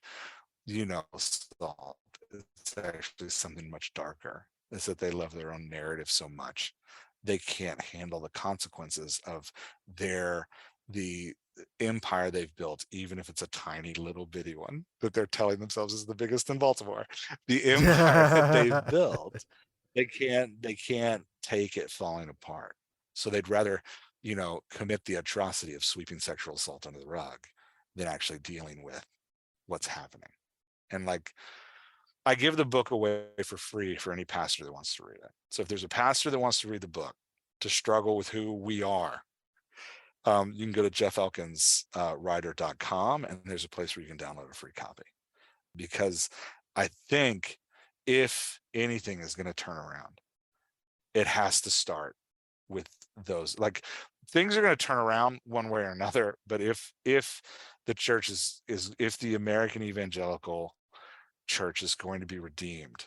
salt, it's actually something much darker. Is that they love their own narrative so much they can't handle the consequences of the empire they've built, even if it's a tiny little bitty one that they're telling themselves is the biggest in Baltimore. The empire that they've built, they can't take it falling apart. So they'd rather, commit the atrocity of sweeping sexual assault under the rug than actually dealing with what's happening. And, like, I give the book away for free for any pastor that wants to read it. So if there's a pastor that wants to read the book to struggle with who we are, you can go to jefffelkinswriter.com, and there's a place where you can download a free copy. Because I think if anything is going to turn around, it has to start with those. Like, things are going to turn around one way or another, but if the church is if the American evangelical church is going to be redeemed,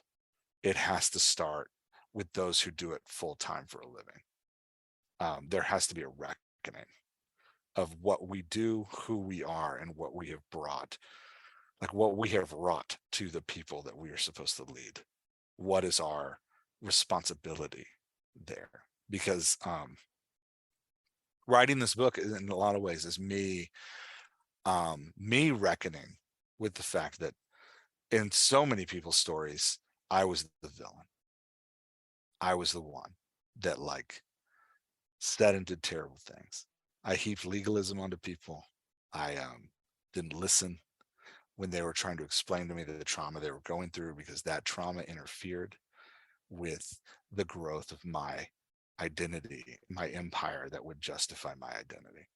it has to start with those who do it full time for a living. There has to be a reckoning of what we do, who we are, and what we have brought, like what we have wrought to the people that we are supposed to lead. What is our responsibility there? Because writing this book in a lot of ways is me reckoning with the fact that in so many people's stories, I was the villain. I was the one that, like, said and did terrible things. I heaped legalism onto people. I didn't listen when they were trying to explain to me the trauma they were going through, because that trauma interfered with the growth of my identity, my empire that would justify my identity.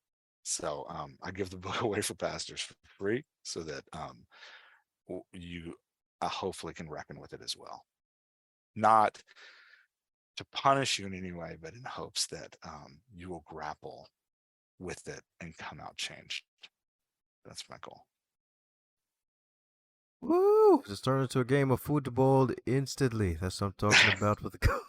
So I give the book away for pastors for free so that you hopefully can reckon with it as well. Not to punish you in any way, but in hopes that you will grapple with it and come out changed. That's my goal. Woo! Just turn into a game of football instantly. That's what I'm talking about with the goal.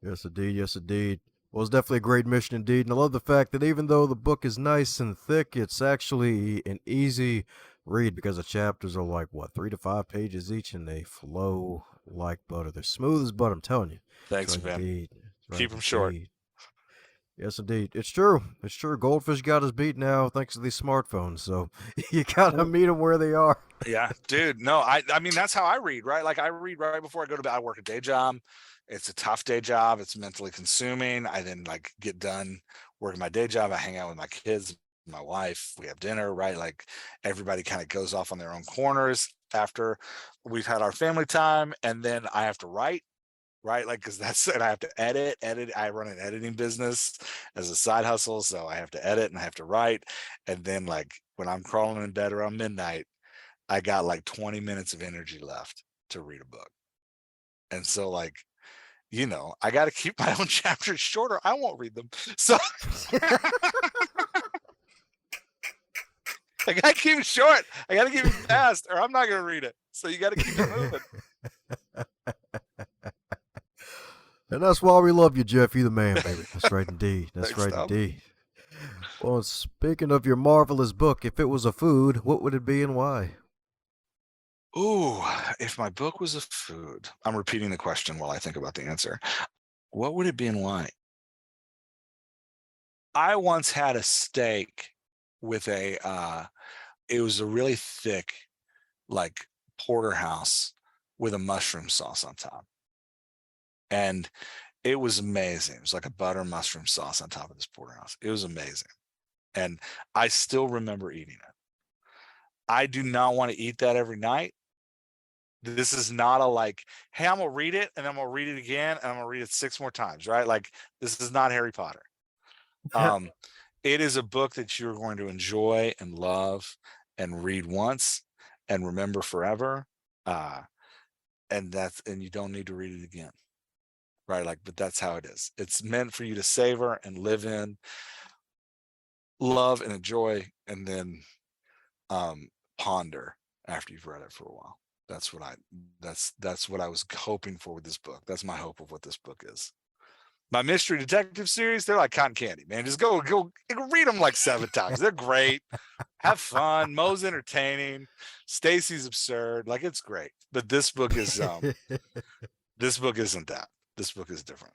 Yes, indeed. Yes, indeed. Well, it's definitely a great mission indeed. And I love the fact that even though the book is nice and thick, it's actually an easy read because the chapters are like, what, 3 to 5 pages each, and they flow like butter. They're smooth as butter, I'm telling you. Thanks, That's right, man. indeed. That's right, Keep them short. indeed. Yes, indeed. It's true. It's true. Goldfish got his beat now thanks to these smartphones. So you got to meet them where they are. Yeah, dude. No, I mean, that's how I read, right? Like I read right before I go to bed. I work a day job. It's a tough day job. It's mentally consuming. I then like get done working my day job. I hang out with my kids, my wife. We have dinner, right? Like everybody kind of goes off on their own corners after we've had our family time. And then I have to write, right? Like, cause that's, and I have to edit. I run an editing business as a side hustle. So I have to edit and I have to write. And then like when I'm crawling in bed around midnight, I got like 20 minutes of energy left to read a book. And so like, I got to keep my own chapters shorter. I won't read them. So I got to keep it short. I got to keep it fast or I'm not going to read it. So you got to keep it moving. And that's why we love you, Jeff. You the man, baby. That's right indeed. That's Thanks, right Tom. indeed. Well, speaking of your marvelous book, if it was a food, what would it be and why? Ooh, if my book was a food, I'm repeating the question while I think about the answer. What would it be and why? I once had a steak with it was a really thick, like porterhouse with a mushroom sauce on top. And it was amazing. It was like a butter mushroom sauce on top of this porterhouse. It was amazing. And I still remember eating it. I do not want to eat that every night. This is not a like, hey, I'm gonna read it and I'm gonna read it again and I'm gonna read it 6 more times, right? Like this is not Harry Potter. It is a book that you're going to enjoy and love and read once and remember forever. And you don't need to read it again. Right. Like, but that's how it is. It's meant for you to savor and live in, love and enjoy, and then ponder after you've read it for a while. That's what I was hoping for with this book. That's my hope of what this book is. My mystery detective series, they're like cotton candy, man. Just go read them like 7 times. They're great. Have fun. Mo's entertaining. Stacy's absurd. Like it's great. But this book is this book isn't that. This book is different.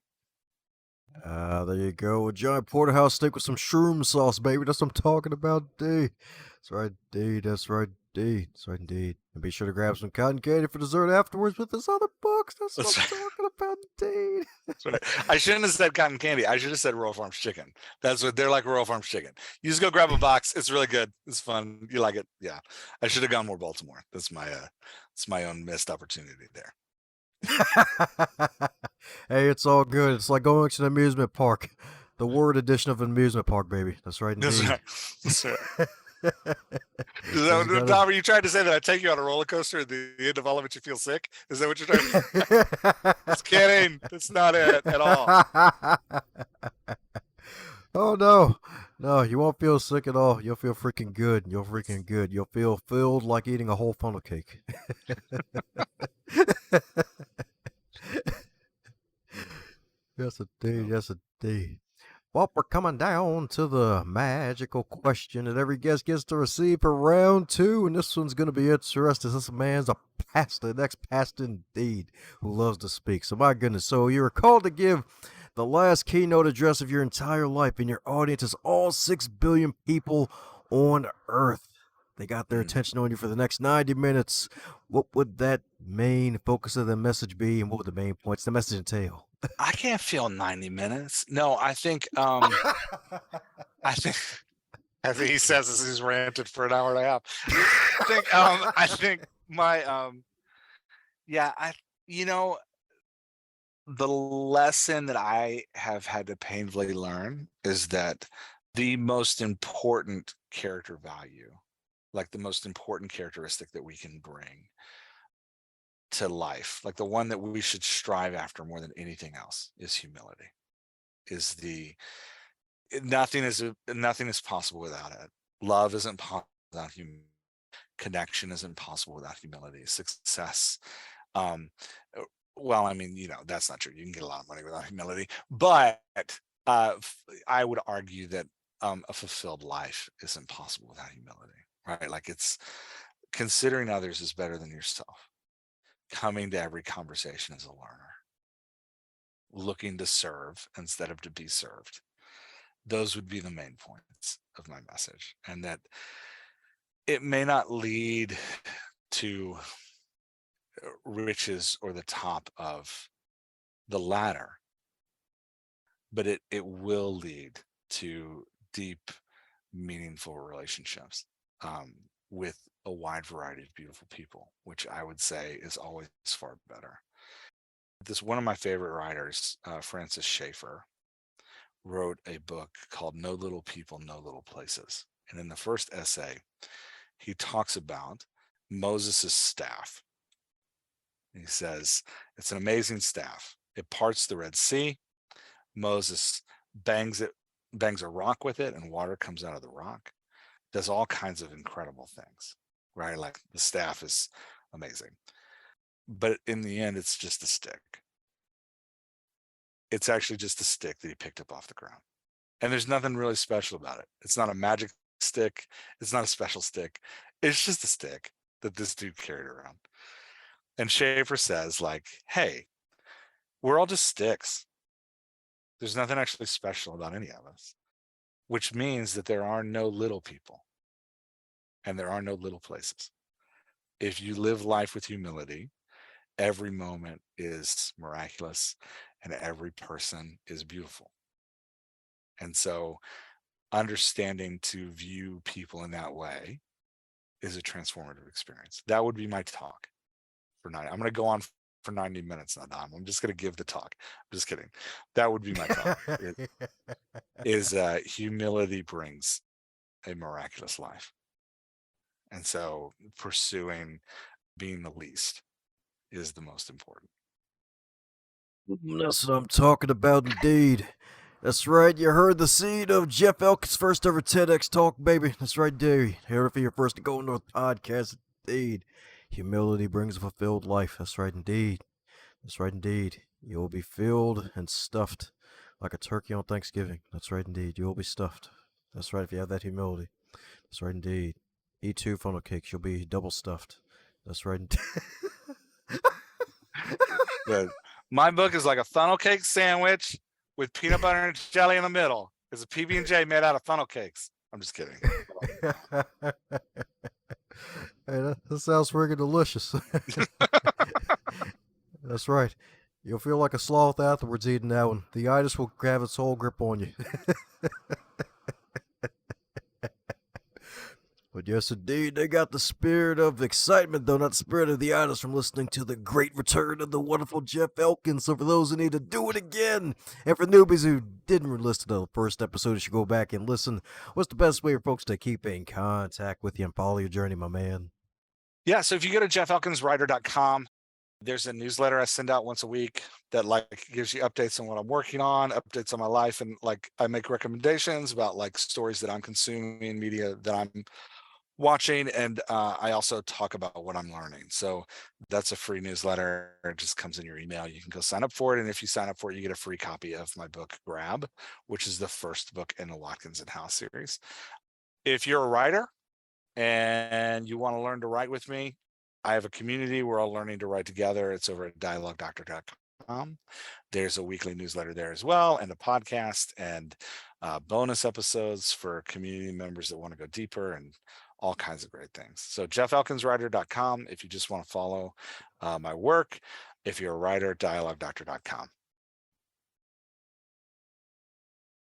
There you go. A giant porterhouse steak with some shroom sauce, baby. That's what I'm talking about, D. That's right, D. That's right, D. That's right, indeed. And be sure to grab some cotton candy for dessert afterwards with this other books. That's what I'm talking about, indeed. That's right. I shouldn't have said cotton candy. I should have said Royal Farms chicken. That's what they're like. Royal Farms chicken. You just go grab a box. It's really good. It's fun. You like it. Yeah. I should have gone more Baltimore. That's my own missed opportunity there. Hey, it's all good. It's like going to an amusement park. The word edition of an amusement park, baby. That's right, indeed. That's right. Dom, are you trying to say that I take you on a roller coaster at the end of all of it you feel sick? Is that what you're trying to say? Just kidding. That's not it at all. Oh no. No, you won't feel sick at all. You'll feel freaking good. You'll freaking good. You'll feel filled like eating a whole funnel cake. Yes, indeed. Yes, indeed. Well, we're coming down to the magical question that every guest gets to receive for round 2, and this one's going to be interesting. This man's a pastor, an ex-pastor indeed, who loves to speak. So, my goodness, so you're called to give the last keynote address of your entire life, and your audience is all 6 billion people on Earth. They got their attention on you for the next 90 minutes. What would that main focus of the message be, and what would the main points of the message entail? I can't feel 90 minutes. No, I think I think he says this, he's ranted for an hour and a half. I think my the lesson that I have had to painfully learn is that the most important character value, like the most important characteristic that we can bring to life, like the one that we should strive after more than anything else, is humility. Nothing is possible without it. Love isn't possible without humility. Connection isn't possible without humility. Success, well, I mean, that's not true. You can get a lot of money without humility, but I would argue that a fulfilled life isn't possible without humility, right? Like it's considering others is better than yourself. Coming to every conversation as a learner, looking to serve instead of to be served. Those would be the main points of my message, and that it may not lead to riches or the top of the ladder, but it will lead to deep, meaningful relationships with a wide variety of beautiful people, which I would say is always far better. One of my favorite writers, Francis Schaeffer, wrote a book called No Little People, No Little Places. And in the first essay, he talks about Moses' staff. He says, it's an amazing staff. It parts the Red Sea. Moses bangs a rock with it, and water comes out of the rock. Does all kinds of incredible things, right? Like the staff is amazing. But in the end, it's just a stick. It's actually just a stick that he picked up off the ground. And there's nothing really special about it. It's not a magic stick. It's not a special stick. It's just a stick that this dude carried around. And Schaefer says, like, hey, we're all just sticks. There's nothing actually special about any of us, which means that there are no little people and there are no little places. If you live life with humility, every moment is miraculous and every person is beautiful. And so understanding to view people in that way is a transformative experience. That would be my talk for 90. I'm going to go on for 90 minutes now, Dom. I'm just going to give the talk. I'm just kidding. That would be my talk. Humility brings a miraculous life. And so pursuing being the least is the most important. That's what I'm talking about, indeed. That's right, you heard the seed of Jeff Elkins' first ever TEDx talk, baby. That's right, dude. Here for your first to go into a podcast, indeed. Humility brings a fulfilled life. That's right, indeed. That's right, indeed. You will be filled and stuffed like a turkey on Thanksgiving. That's right, indeed. You will be stuffed. That's right, if you have that humility. That's right, indeed. Eat 2 funnel cakes. You'll be double stuffed. That's right, indeed. But my book is like a funnel cake sandwich with peanut butter and jelly in the middle. It's a PB&J made out of funnel cakes. I'm just kidding. Hey, that sounds freaking delicious. That's right. You'll feel like a sloth afterwards eating that one. The itis will have its whole grip on you. But yes, indeed, they got the spirit of excitement, though not the spirit of the itis, from listening to the great return of the wonderful Jeff Elkins. So for those who need to do it again, and for newbies who didn't listen to the first episode, you should go back and listen. What's the best way for folks to keep in contact with you and follow your journey, my man? Yeah, so if you go to jeffelkinswriter.com, there's a newsletter I send out once a week that like gives you updates on what I'm working on, updates on my life, and like I make recommendations about like stories that I'm consuming, media that I'm watching, and I also talk about what I'm learning. So that's a free newsletter. It just comes in your email. You can go sign up for it, and if you sign up for it, you get a free copy of my book Grab, which is the first book in the Watkins and House series. If you're a writer and you want to learn to write with me, I have a community. We're all learning to write together. It's over at dialoguedoctor.com. There's a weekly newsletter there as well, and a podcast, and bonus episodes for community members that want to go deeper, and all kinds of great things. So jeffelkinswriter.com if you just want to follow my work. If you're a writer, dialoguedoctor.com.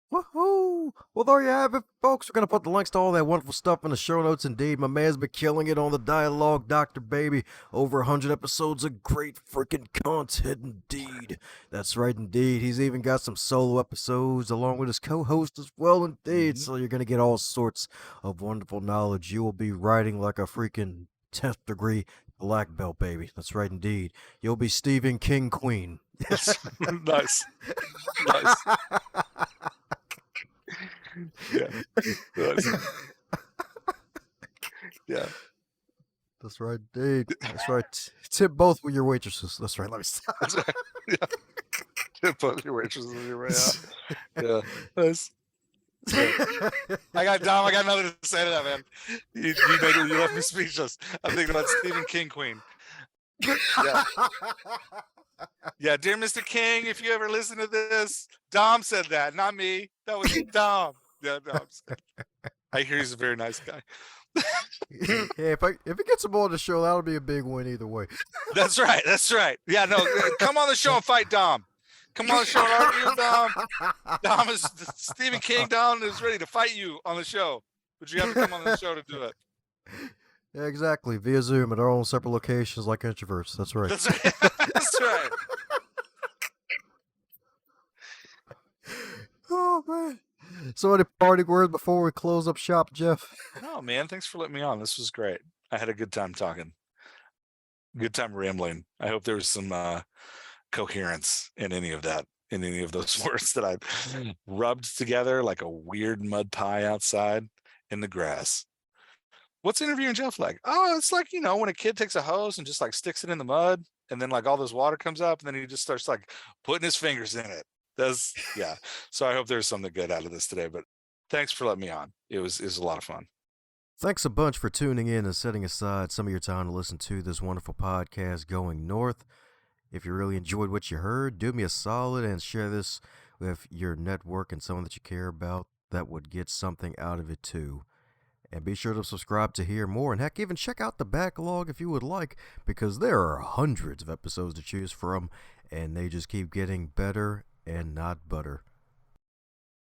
Woohoo! Well, there you have it, folks. We're going to put the links to all that wonderful stuff in the show notes. Indeed, my man's been killing it on the Dialogue Doctor, baby. Over 100 episodes of great freaking content, indeed. That's right, indeed. He's even got some solo episodes along with his co-host as well, indeed. Mm-hmm. So you're going to get all sorts of wonderful knowledge. You will be writing like a freaking 10th degree black belt, baby. That's right, indeed. You'll be Stephen King Queen. Nice. Nice. Yeah. Nice. Yeah. That's right, indeed. That's right. Tip both with your waitresses. That's right. Let me stop. That's right. Yeah. Tip both your waitresses with your way out. Yeah. Nice. Yeah. I got nothing to say to that, man. You left me speechless. I'm thinking about Stephen King Queen. Yeah. Yeah, dear Mr. King, if you ever listen to this, Dom said that, not me. That was Dom. Yeah, no, I hear he's a very nice guy. Yeah, if it gets him on the show, that'll be a big win either way. That's right. That's right. Yeah, no, come on the show and fight Dom. Come on the show and argue with Dom. Dom is Stephen King. Dom is ready to fight you on the show, but you have to come on the show to do it. Yeah, exactly. Via Zoom at our own separate locations, like introverts. That's right. That's right. That's right. Oh man. So any parting words before we close up shop, Jeff? No, man. Thanks for letting me on. This was great. I had a good time talking. Good time rambling. I hope there was some coherence in any of that, in any of those words that I rubbed together like a weird mud pie outside in the grass. What's interviewing Jeff like? Oh, it's like, when a kid takes a hose and just like sticks it in the mud and then like all this water comes up and then he just starts like putting his fingers in it. Yeah. So I hope there's something good out of this today, but thanks for letting me on. It was a lot of fun. Thanks a bunch for tuning in and setting aside some of your time to listen to this wonderful podcast, Going North. If you really enjoyed what you heard, do me a solid and share this with your network and someone that you care about that would get something out of it too. And be sure to subscribe to hear more, and heck, even check out the backlog if you would like, because there are hundreds of episodes to choose from, and they just keep getting better and not butter.